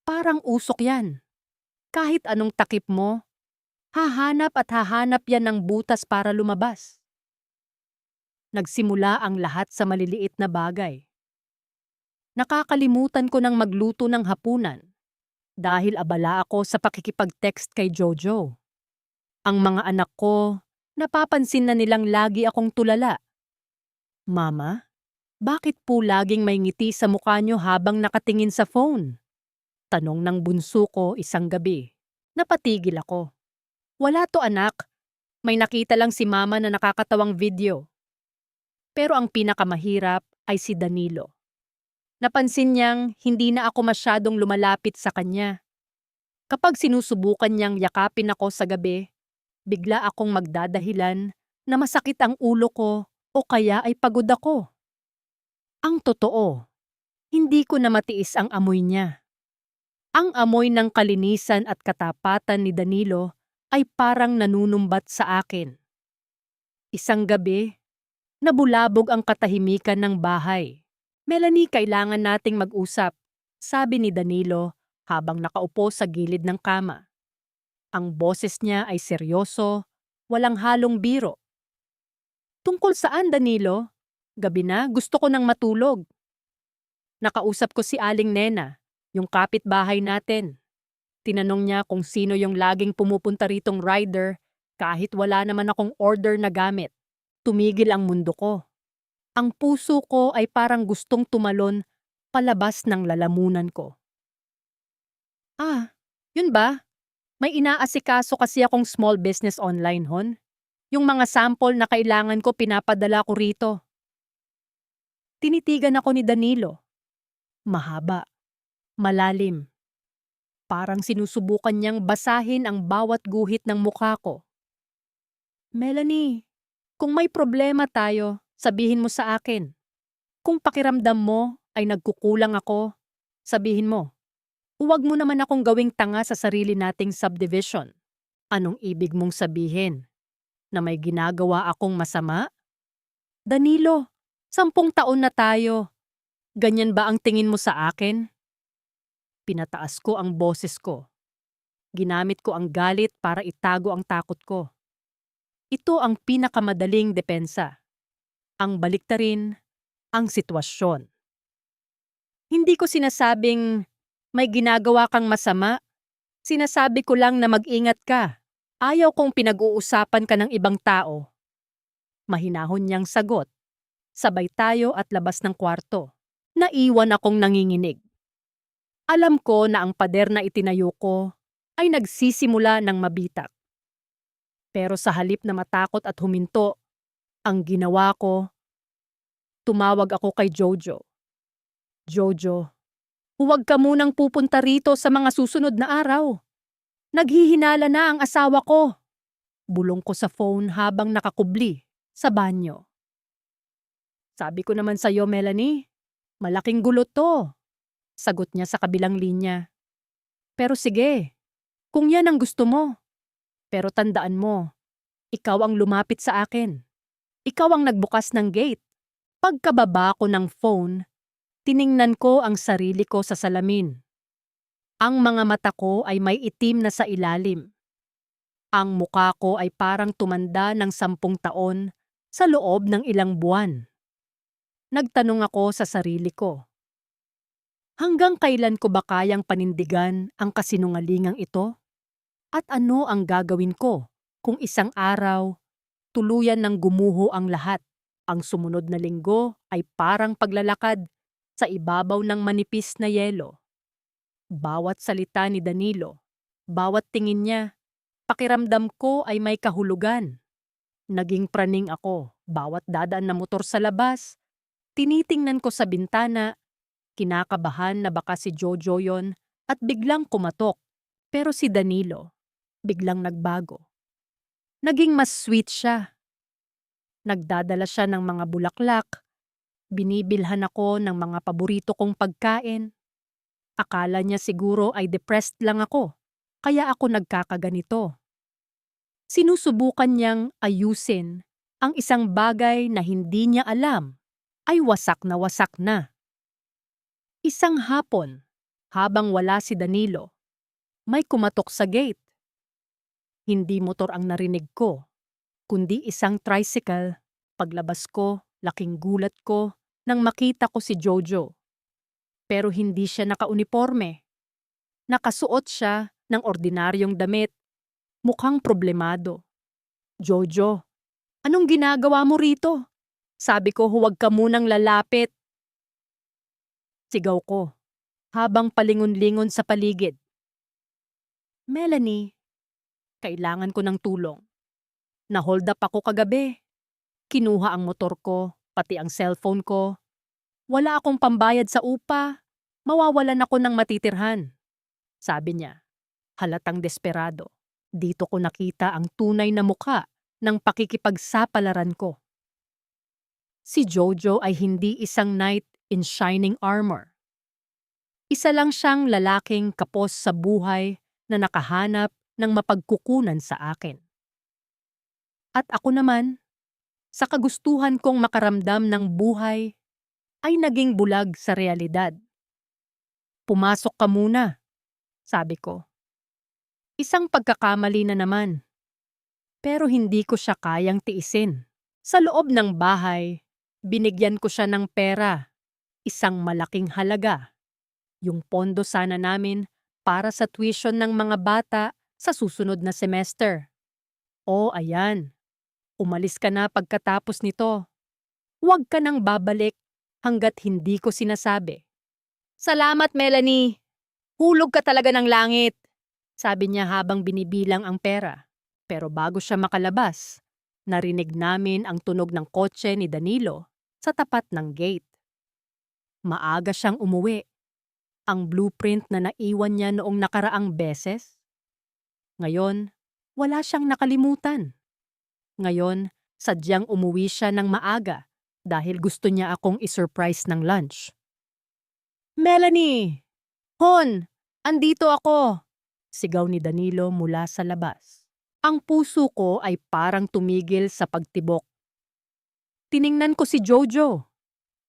parang usok yan. Kahit anong takip mo, hahanap at hahanap yan ng butas para lumabas. Nagsimula ang lahat sa maliliit na bagay. Nakakalimutan ko ng magluto ng hapunan dahil abala ako sa pakikipag-text kay Jojo. Ang mga anak ko, napapansin na nilang lagi akong tulala. Mama, bakit po laging may ngiti sa mukha nyo habang nakatingin sa phone? Tanong ng bunso ko isang gabi. Napatigil ako. Wala to anak, may nakita lang si mama na nakakatawang video. Pero ang pinakamahirap ay si Danilo. Napansin niyang hindi na ako masyadong lumalapit sa kanya. Kapag sinusubukan niyang yakapin ako sa gabi, bigla akong magdadahilan na masakit ang ulo ko o kaya ay pagod ako. Ang totoo, hindi ko na matiis ang amoy niya. Ang amoy ng kalinisan at katapatan ni Danilo ay parang nanunumbat sa akin. Isang gabi, nabulabog ang katahimikan ng bahay. Melanie, kailangan nating mag-usap, sabi ni Danilo habang nakaupo sa gilid ng kama. Ang boses niya ay seryoso, walang halong biro. Tungkol saan, Danilo? Gabi na, gusto ko nang matulog. Nakausap ko si Aling Nena, yung kapitbahay natin. Tinanong niya kung sino yung laging pumupunta ritong rider kahit wala naman akong order na gamit. Tumigil ang mundo ko. Ang puso ko ay parang gustong tumalon palabas ng lalamunan ko. Yun ba? May inaasikaso kasi akong small business online, hon. Yung mga sample na kailangan ko pinapadala ko rito. Tinitigan ako ni Danilo. Mahaba, malalim. Parang sinusubukan niyang basahin ang bawat guhit ng mukha ko. Melanie, kung may problema tayo, sabihin mo sa akin. Kung pakiramdam mo ay nagkukulang ako, sabihin mo. Huwag mo naman akong gawing tanga sa sarili nating subdivision. Anong ibig mong sabihin? Na may ginagawa akong masama? Danilo, 10 taon na tayo. Ganyan ba ang tingin mo sa akin? Pinataas ko ang boses ko. Ginamit ko ang galit para itago ang takot ko. Ito ang pinakamadaling depensa. Ang baliktarin, ang sitwasyon. Hindi ko sinasabing may ginagawa kang masama. Sinasabi ko lang na mag-ingat ka. Ayaw kong pinag-uusapan ka ng ibang tao. Mahinahon niyang sagot. Sabay tayo at labas ng kwarto. Naiwan akong nanginginig. Alam ko na ang pader na itinayo ko ay nagsisimula ng mabitak. Pero sa halip na matakot at huminto, ang ginawa ko, tumawag ako kay Jojo. Jojo, huwag ka munang pupunta rito sa mga susunod na araw. Naghihinala na ang asawa ko. Bulong ko sa phone habang nakakubli sa banyo. Sabi ko naman sa'yo, Melanie, malaking gulo to. Sagot niya sa kabilang linya. Pero sige, kung yan ang gusto mo. Pero tandaan mo, ikaw ang lumapit sa akin. Ikaw ang nagbukas ng gate. Pagkababa ko ng phone, tiningnan ko ang sarili ko sa salamin. Ang mga mata ko ay may itim na sa ilalim. Ang muka ko ay parang tumanda ng 10 taon sa loob ng ilang buwan. Nagtanong ako sa sarili ko, hanggang kailan ko ba kayang panindigan ang kasinungalingang ito? At ano ang gagawin ko kung isang araw tuluyan ng gumuho ang lahat? Ang sumunod na linggo ay parang paglalakad sa ibabaw ng manipis na yelo. Bawat salita ni Danilo, bawat tingin niya, pakiramdam ko ay may kahulugan. Naging praning ako, bawat dadaan na motor sa labas. Tinitingnan ko sa bintana, kinakabahan na baka si Jojo yon at biglang kumatok. Pero si Danilo, biglang nagbago. Naging mas sweet siya. Nagdadala siya ng mga bulaklak, binibilhan ako ng mga paborito kong pagkain. Akala niya siguro ay depressed lang ako, kaya ako nagkakaganito. Sinusubukan niyang ayusin ang isang bagay na hindi niya alam ay wasak na wasak na. Isang hapon, habang wala si Danilo, may kumatok sa gate. Hindi motor ang narinig ko, kundi isang tricycle. Paglabas ko, laking gulat ko nang makita ko si Jojo. Pero hindi siya nakauniforme. Nakasuot siya ng ordinaryong damit. Mukhang problemado. Jojo, anong ginagawa mo rito? Sabi ko huwag ka munang lalapit. Sigaw ko, habang palingon-lingon sa paligid. Melanie, kailangan ko ng tulong. Na-hold up ako kagabi. Kinuha ang motor ko, pati ang cellphone ko. Wala akong pambayad sa upa. Mawawalan ako ng matitirhan. Sabi niya, halatang desperado. Dito ko nakita ang tunay na mukha ng pakikipagsapalaran ko. Si Jojo ay hindi isang knight in shining armor. Isa lang siyang lalaking kapos sa buhay na nakahanap ng mapagkukunan sa akin. At ako naman, sa kagustuhan kong makaramdam ng buhay, ay naging bulag sa realidad. Pumasok ka muna, sabi ko. Isang pagkakamali na naman. Pero hindi ko siya kayang tiisin. Sa loob ng bahay, binigyan ko siya ng pera, isang malaking halaga. Yung pondo sana namin para sa tuition ng mga bata sa susunod na semester. O ayan, umalis ka na pagkatapos nito. Huwag ka nang babalik hanggat hindi ko sinasabi. Salamat, Melanie. Hulog ka talaga ng langit, sabi niya habang binibilang ang pera. Pero bago siya makalabas, narinig namin ang tunog ng kotse ni Danilo sa tapat ng gate. Maaga siyang umuwi. Ang blueprint na naiwan niya noong nakaraang beses. Ngayon, wala siyang nakalimutan. Ngayon, sadyang umuwi siya ng maaga dahil gusto niya akong isurprise ng lunch. Melanie! Hon! Andito ako! Sigaw ni Danilo mula sa labas. Ang puso ko ay parang tumigil sa pagtibok. Tiningnan ko si Jojo.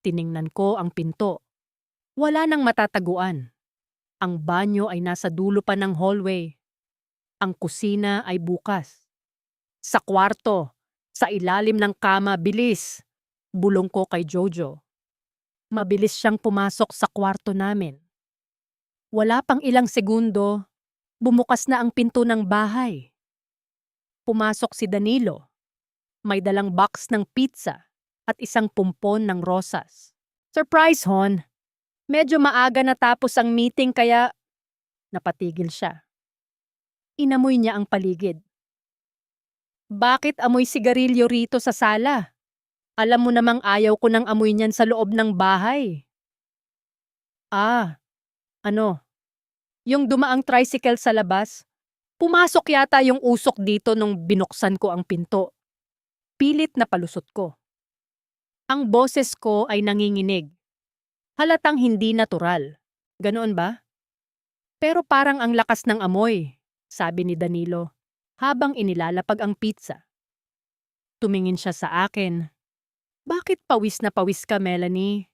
Tiningnan ko ang pinto. Wala nang matataguan. Ang banyo ay nasa dulo pa ng hallway. Ang kusina ay bukas. Sa kwarto, sa ilalim ng kama, bilis! Bulong ko kay Jojo. Mabilis siyang pumasok sa kwarto namin. Wala pang ilang segundo, bumukas na ang pinto ng bahay. Pumasok si Danilo. May dalang box ng pizza at isang pumpon ng rosas. Surprise, Hon! Medyo maaga natapos ang meeting kaya napatigil siya. Inamoy niya ang paligid. Bakit amoy sigarilyo rito sa sala? Alam mo namang ayaw ko ng amoy niyan sa loob ng bahay. Ano? Yung dumaang tricycle sa labas, pumasok yata yung usok dito nung binuksan ko ang pinto. Pilit na palusot ko. Ang boses ko ay nanginginig. Halatang hindi natural. Ganoon ba? Pero parang ang lakas ng amoy, sabi ni Danilo, habang inilalapag ang pizza. Tumingin siya sa akin. Bakit pawis na pawis ka, Melanie?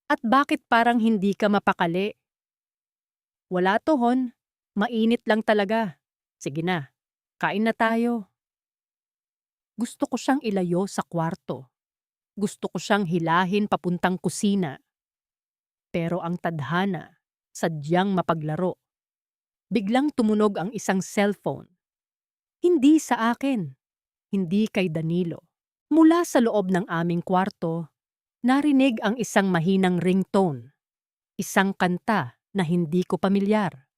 At bakit parang hindi ka mapakali? Wala to, Hon. Mainit lang talaga. Sige na. Kain na tayo. Gusto ko siyang ilayo sa kwarto. Gusto ko siyang hilahin papuntang kusina. Pero ang tadhana, sadyang mapaglaro. Biglang tumunog ang isang cellphone. Hindi sa akin. Hindi kay Danilo. Mula sa loob ng aming kwarto, narinig ang isang mahinang ringtone. Isang kanta na hindi ko pamilyar.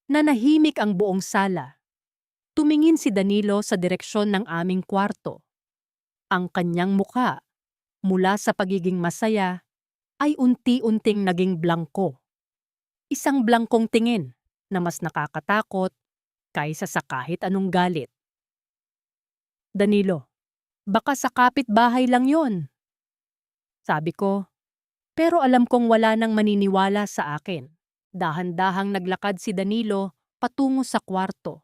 Nanahimik ang buong sala. Tumingin si Danilo sa direksyon ng aming kwarto. Ang kanyang muka, mula sa pagiging masaya, ay unti-unting naging blangko. Isang blangkong tingin na mas nakakatakot kaysa sa kahit anong galit. Danilo, baka sa kapitbahay lang yon, sabi ko, pero alam kong wala nang maniniwala sa akin. Dahan-dahang naglakad si Danilo patungo sa kwarto.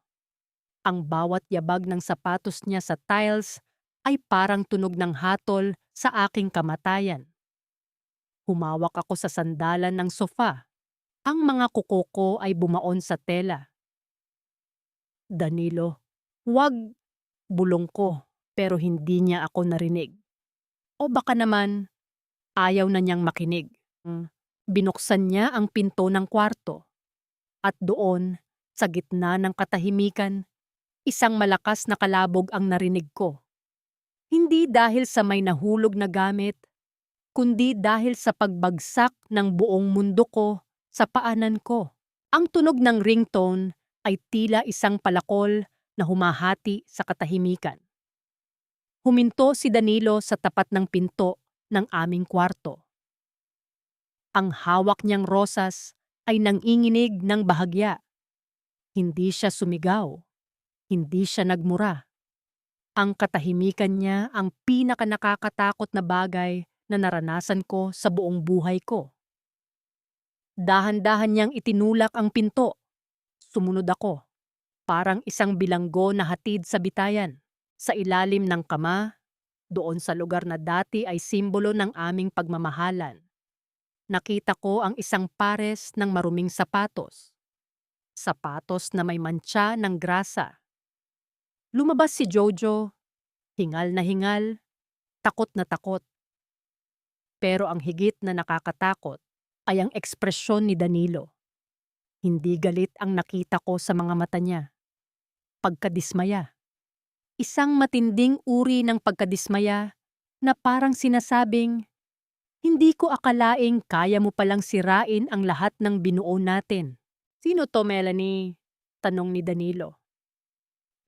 Ang bawat yabag ng sapatos niya sa tiles ay parang tunog ng hatol sa aking kamatayan. Humawak ako sa sandalan ng sofa. Ang mga kuko ko ay bumaon sa tela. Danilo, wag, bulong ko, pero hindi niya ako narinig. O baka naman, ayaw na niyang makinig. Binuksan niya ang pinto ng kwarto. At doon, sa gitna ng katahimikan, isang malakas na kalabog ang narinig ko. Hindi dahil sa may nahulog na gamit, kundi dahil sa pagbagsak ng buong mundo ko sa paanan ko. Ang tunog ng ringtone ay tila isang palakol na humahati sa katahimikan. Huminto si Danilo sa tapat ng pinto ng aming kwarto. Ang hawak niyang rosas ay nanginginig ng bahagya. Hindi siya sumigaw. Hindi siya nagmura. Ang katahimikan niya ang pinakanakakatakot na bagay na naranasan ko sa buong buhay ko. Dahan-dahan niyang itinulak ang pinto. Sumunod ako. Parang isang bilanggo na hatid sa bitayan. Sa ilalim ng kama, doon sa lugar na dati ay simbolo ng aming pagmamahalan. Nakita ko ang isang pares ng maruming sapatos. Sapatos na may mantsa ng grasa. Lumabas si Jojo, hingal na hingal, takot na takot. Pero ang higit na nakakatakot ay ang ekspresyon ni Danilo. Hindi galit ang nakita ko sa mga mata niya. Pagkadismaya. Isang matinding uri ng pagkadismaya na parang sinasabing, hindi ko akalaing kaya mo palang sirain ang lahat ng binuo natin. Sino to, Melanie? Tanong ni Danilo.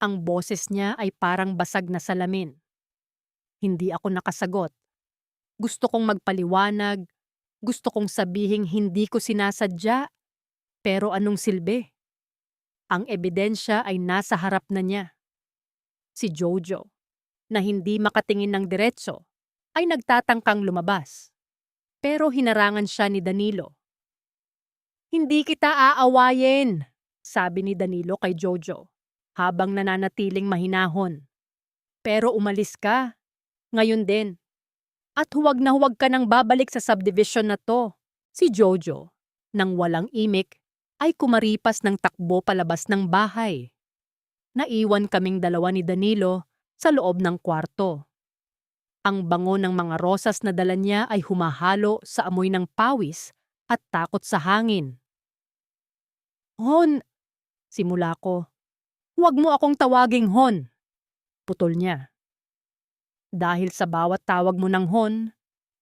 Ang boses niya ay parang basag na salamin. Hindi ako nakasagot. Gusto kong magpaliwanag, gusto kong sabihing hindi ko sinasadya, pero anong silbi? Ang ebidensya ay nasa harap na niya. Si Jojo, na hindi makatingin ng diretso, ay nagtatangkang lumabas. Pero hinarangan siya ni Danilo. Hindi kita aawayin, sabi ni Danilo kay Jojo, habang nananatiling mahinahon. Pero umalis ka, ngayon din. At huwag na huwag ka nang babalik sa subdivision na to. Si Jojo, nang walang imik, ay kumaripas ng takbo palabas ng bahay. Naiwan kaming dalawa ni Danilo sa loob ng kwarto. Ang bango ng mga rosas na dala niya ay humahalo sa amoy ng pawis at takot sa hangin. Hon, simula ko. Huwag mo akong tawaging Hon, putol niya. Dahil sa bawat tawag mo ng Hon,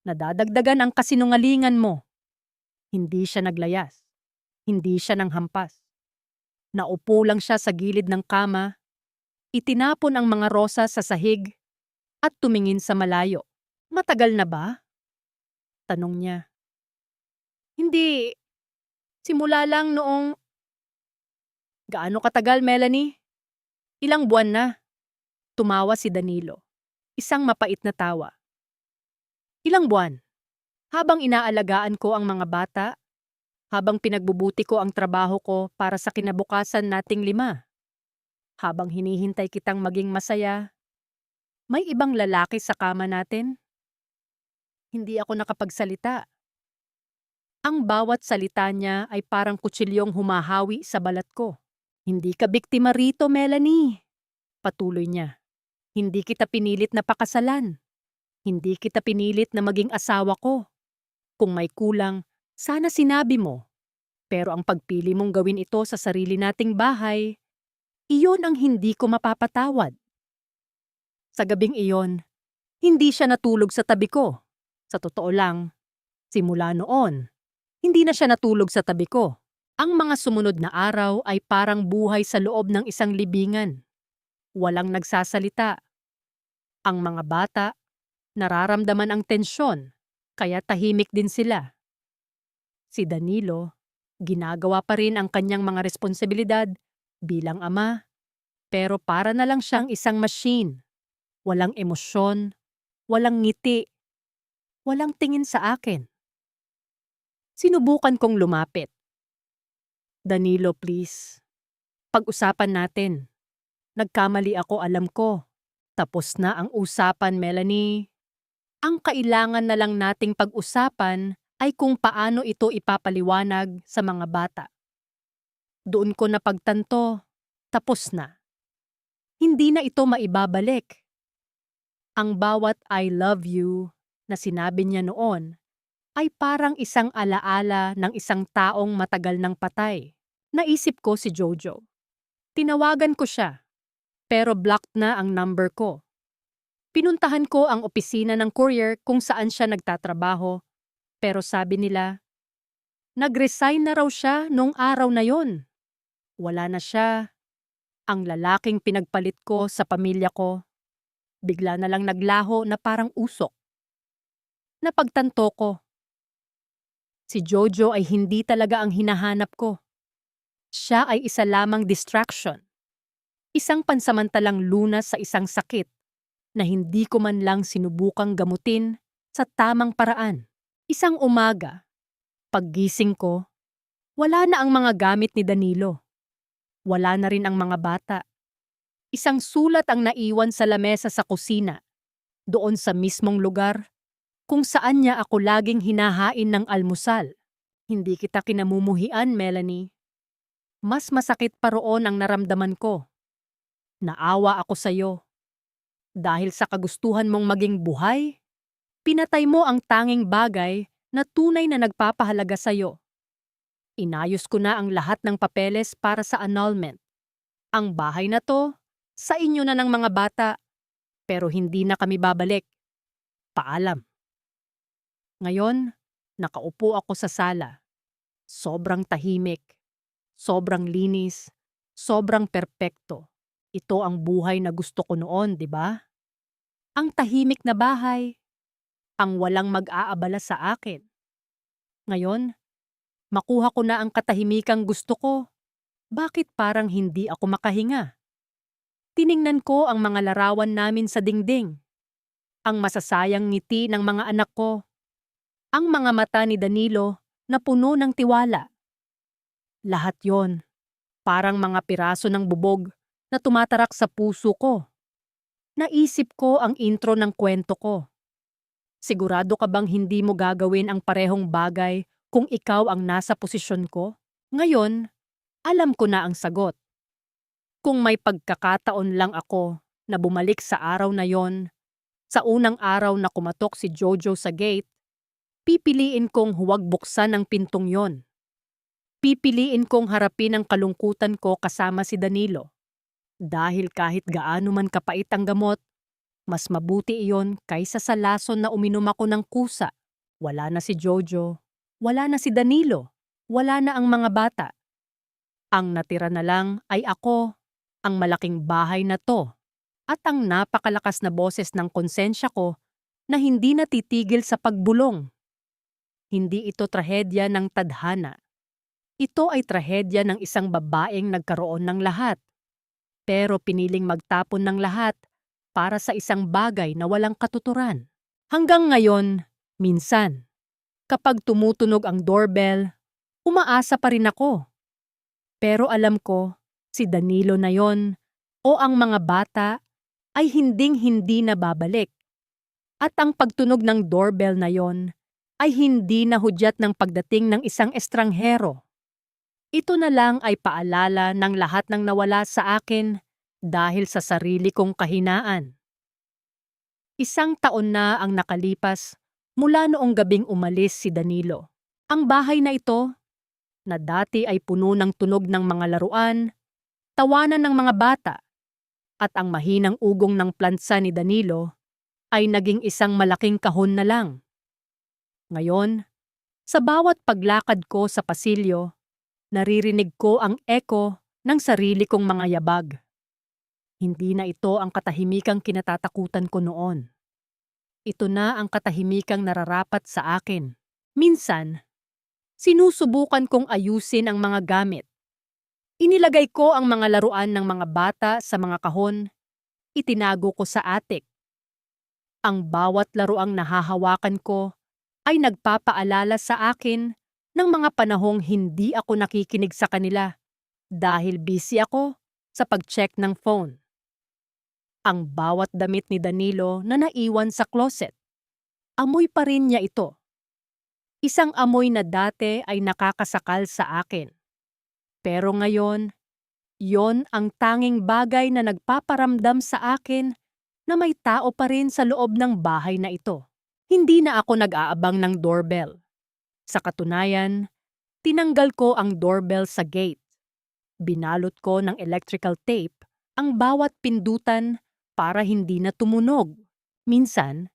nadadagdagan ang kasinungalingan mo. Hindi siya naglayas. Hindi siya nanghampas. Naupo lang siya sa gilid ng kama, itinapon ang mga rosas sa sahig, at tumingin sa malayo. Matagal na ba? Tanong niya. Hindi. Simula lang noong... Gaano katagal, Melanie? Ilang buwan na? Tumawa si Danilo. Isang mapait na tawa. Ilang buwan? Habang inaalagaan ko ang mga bata, habang pinagbubuti ko ang trabaho ko para sa kinabukasan nating 5. Habang hinihintay kitang maging masaya, may ibang lalaki sa kama natin? Hindi ako nakapagsalita. Ang bawat salita niya ay parang kutsilyong humahawi sa balat ko. Hindi ka biktima rito, Melanie. Patuloy niya. Hindi kita pinilit na pakasalan. Hindi kita pinilit na maging asawa ko. Kung may kulang, sana sinabi mo. Pero ang pagpili mong gawin ito sa sarili nating bahay, iyon ang hindi ko mapapatawad. Sa gabing iyon, hindi siya natulog sa tabi ko. Sa totoo lang, simula noon, hindi na siya natulog sa tabi ko. Ang mga sumunod na araw ay parang buhay sa loob ng isang libingan. Walang nagsasalita. Ang mga bata, nararamdaman ang tensyon, kaya tahimik din sila. Si Danilo, ginagawa pa rin ang kanyang mga responsibilidad bilang ama, pero para na lang siyang isang machine. Walang emosyon, walang ngiti, walang tingin sa akin. Sinubukan kong lumapit. Danilo, please. Pag-usapan natin. Nagkamali ako, alam ko. Tapos na ang usapan, Melanie. Ang kailangan na lang nating pag-usapan ay kung paano ito ipapaliwanag sa mga bata. Doon ko napagtanto, tapos na. Hindi na ito maibabalik. Ang bawat I love you na sinabi niya noon ay parang isang alaala ng isang taong matagal nang patay. Naisip ko si Jojo. Tinawagan ko siya, pero blocked na ang number ko. Pinuntahan ko ang opisina ng courier kung saan siya nagtatrabaho, pero sabi nila, nag-resign na raw siya noong araw na yon. Wala na siya. Ang lalaking pinagpalit ko sa pamilya ko, bigla na lang naglaho na parang usok. Napagtanto ko, si Jojo ay hindi talaga ang hinahanap ko. Siya ay isa lamang distraction. Isang pansamantalang lunas sa isang sakit na hindi ko man lang sinubukang gamutin sa tamang paraan. Isang umaga, paggising ko, wala na ang mga gamit ni Danilo. Wala na rin ang mga bata. Isang sulat ang naiwan sa lamesa sa kusina, doon sa mismong lugar kung saan niya ako laging hinahain ng almusal. Hindi kita kinamumuhian, Melanie. Mas masakit pa roon ang naramdaman ko. Naawa ako sa'yo. Dahil sa kagustuhan mong maging buhay, pinatay mo ang tanging bagay na tunay na nagpapahalaga sa'yo. Inayos ko na ang lahat ng papeles para sa annulment. Ang bahay na to, sa inyo na ng mga bata, pero hindi na kami babalik. Paalam. Ngayon, nakaupo ako sa sala. Sobrang tahimik, sobrang linis, sobrang perpekto. Ito ang buhay na gusto ko noon, di ba? Ang tahimik na bahay, ang walang mag-aabala sa akin. Ngayon, makuha ko na ang katahimikang gusto ko. Bakit parang hindi ako makahinga? Tiningnan ko ang mga larawan namin sa dingding. Ang masasayang ngiti ng mga anak ko. Ang mga mata ni Danilo na puno ng tiwala. Lahat yon, parang mga piraso ng bubog na tumatarak sa puso ko. Naisip ko ang intro ng kwento ko. Sigurado ka bang hindi mo gagawin ang parehong bagay kung ikaw ang nasa posisyon ko? Ngayon, alam ko na ang sagot. Kung may pagkakataon lang ako na bumalik sa araw na yon, sa unang araw na kumatok si Jojo sa gate, pipiliin kong huwag buksan ang pintong yon. Pipiliin kong harapin ang kalungkutan ko kasama si Danilo. Dahil kahit gaano man kapait ang gamot, mas mabuti iyon kaysa sa lason na uminom ako ng kusa. Wala na si Jojo, wala na si Danilo, wala na ang mga bata. Ang natira na lang ay ako, ang malaking bahay na to, at ang napakalakas na boses ng konsensya ko na hindi natitigil sa pagbulong. Hindi ito trahedya ng tadhana. Ito ay trahedya ng isang babaeng nagkaroon ng lahat, pero piniling magtapon ng lahat para sa isang bagay na walang katuturan. Hanggang ngayon, minsan, kapag tumutunog ang doorbell, umaasa pa rin ako. Pero alam ko, si Danilo na yon o ang mga bata ay hinding-hindi na babalik. At ang pagtunog ng doorbell na yon ay hindi na hudyat ng pagdating ng isang estranghero. Ito na lang ay paalala ng lahat ng nawala sa akin dahil sa sarili kong kahinaan. 1 taon na ang nakalipas mula noong gabing umalis si Danilo. Ang bahay na ito, na dati ay puno ng tunog ng mga laruan, tawanan ng mga bata, at ang mahinang ugong ng plansa ni Danilo, ay naging isang malaking kahon na lang. Ngayon, sa bawat paglakad ko sa pasilyo, naririnig ko ang echo ng sarili kong mga yabag. Hindi na ito ang katahimikang kinatatakutan ko noon. Ito na ang katahimikang nararapat sa akin. Minsan, sinusubukan kong ayusin ang mga gamit. Inilagay ko ang mga laruan ng mga bata sa mga kahon. Itinago ko sa attic. Ang bawat laruang nahahawakan ko ay nagpapaalala sa akin ng mga panahong hindi ako nakikinig sa kanila dahil busy ako sa pag-check ng phone. Ang bawat damit ni Danilo na naiwan sa closet, amoy pa rin niya ito. Isang amoy na dati ay nakakasakal sa akin. Pero ngayon, yon ang tanging bagay na nagpaparamdam sa akin na may tao pa rin sa loob ng bahay na ito. Hindi na ako nag-aabang ng doorbell. Sa katunayan, tinanggal ko ang doorbell sa gate. Binalot ko ng electrical tape ang bawat pindutan para hindi na tumunog. Minsan,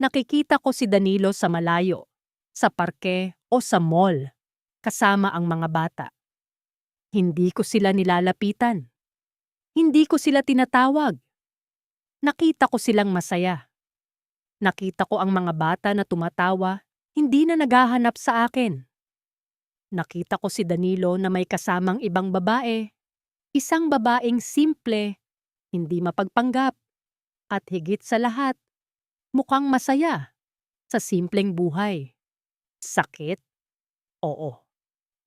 nakikita ko si Danilo sa malayo, sa parke o sa mall, kasama ang mga bata. Hindi ko sila nilalapitan. Hindi ko sila tinatawag. Nakita ko silang masaya. Nakita ko ang mga bata na tumatawa, hindi na naghahanap sa akin. Nakita ko si Danilo na may kasamang ibang babae. Isang babaeng simple, hindi mapagpanggap, at higit sa lahat, mukhang masaya sa simpleng buhay. Sakit? Oo,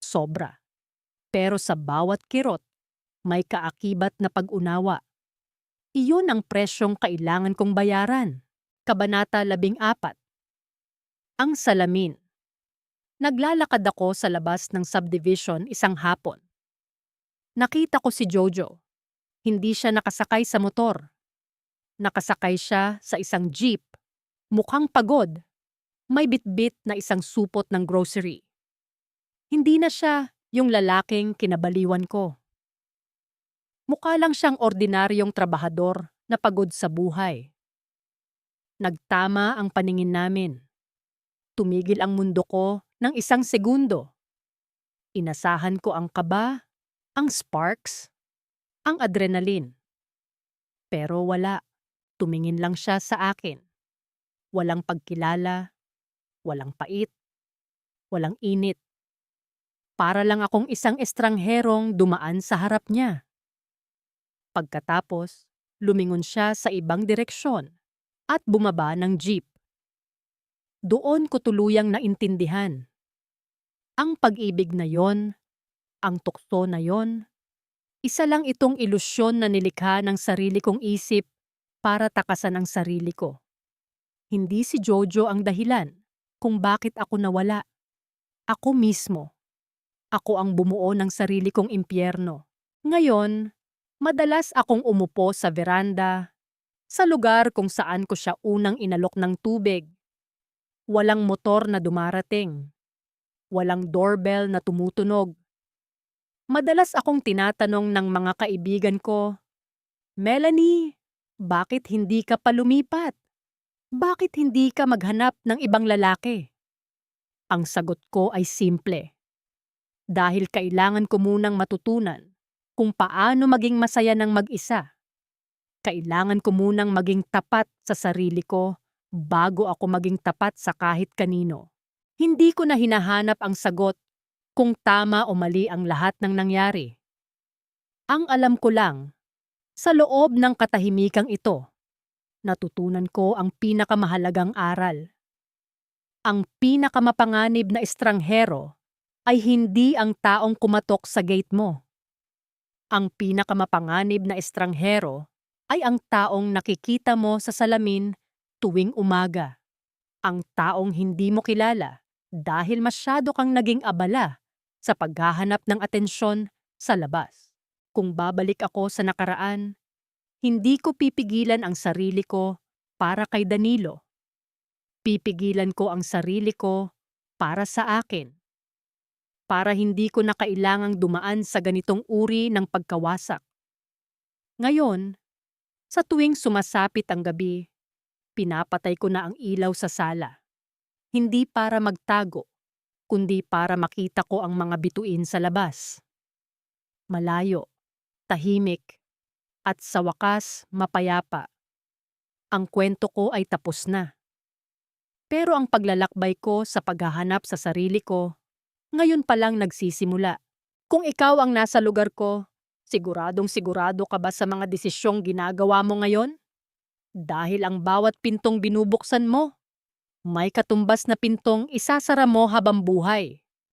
sobra. Pero sa bawat kirot, may kaakibat na pag-unawa. Iyon ang presyong kailangan kong bayaran. Kabanata 14. Ang salamin. Naglalakad ako sa labas ng subdivision isang hapon. Nakita ko si Jojo. Hindi siya nakasakay sa motor. Nakasakay siya sa isang jeep. Mukhang pagod. May bitbit na isang supot ng grocery. Hindi na siya yung lalaking kinabaliwan ko. Mukha lang siyang ordinaryong trabahador na pagod sa buhay. Nagtama ang paningin namin. Tumigil ang mundo ko ng 1 segundo. Inasahan ko ang kaba, ang sparks, ang adrenaline. Pero wala. Tumingin lang siya sa akin. Walang pagkilala, walang pait, walang init. Para lang akong isang estrangherong dumaan sa harap niya. Pagkatapos, lumingon siya sa ibang direksyon at bumaba ng jeep. Doon ko tuluyang naintindihan. Ang pag-ibig na yon, ang tukso na yon, isa lang itong ilusyon na nilikha ng sarili kong isip para takasan ang sarili ko. Hindi si Jojo ang dahilan kung bakit ako nawala. Ako mismo. Ako ang bumuo ng sarili kong impyerno. Ngayon, madalas akong umupo sa veranda, sa lugar kung saan ko siya unang inalok ng tubig. Walang motor na dumarating. Walang doorbell na tumutunog. Madalas akong tinatanong ng mga kaibigan ko, "Melanie, bakit hindi ka pa lumipat? Bakit hindi ka maghanap ng ibang lalaki?" Ang sagot ko ay simple. Dahil kailangan ko munang matutunan kung paano maging masaya ng mag-isa. Kailangan ko munang maging tapat sa sarili ko bago ako maging tapat sa kahit kanino. Hindi ko na hinahanap ang sagot kung tama o mali ang lahat ng nangyari. Ang alam ko lang, sa loob ng katahimikang ito, natutunan ko ang pinakamahalagang aral. Ang pinakamapanganib na estranghero ay hindi ang taong kumatok sa gate mo. Ang pinakamapanganib na estranghero ay ang taong nakikita mo sa salamin tuwing umaga. Ang taong hindi mo kilala dahil masyado kang naging abala sa paghahanap ng atensyon sa labas. Kung babalik ako sa nakaraan, hindi ko pipigilan ang sarili ko para kay Danilo. Pipigilan ko ang sarili ko para sa akin. Para hindi ko na kailangang dumaan sa ganitong uri ng pagkawasak. Ngayon, sa tuwing sumasapit ang gabi, pinapatay ko na ang ilaw sa sala. Hindi para magtago, kundi para makita ko ang mga bituin sa labas. Malayo, tahimik, at sa wakas mapayapa. Ang kwento ko ay tapos na. Pero ang paglalakbay ko sa paghahanap sa sarili ko, ngayon pa lang nagsisimula. Kung ikaw ang nasa lugar ko, siguradong sigurado ka ba sa mga desisyong ginagawa mo ngayon? Dahil ang bawat pintong binubuksan mo, may katumbas na pintong isasara mo habang buhay.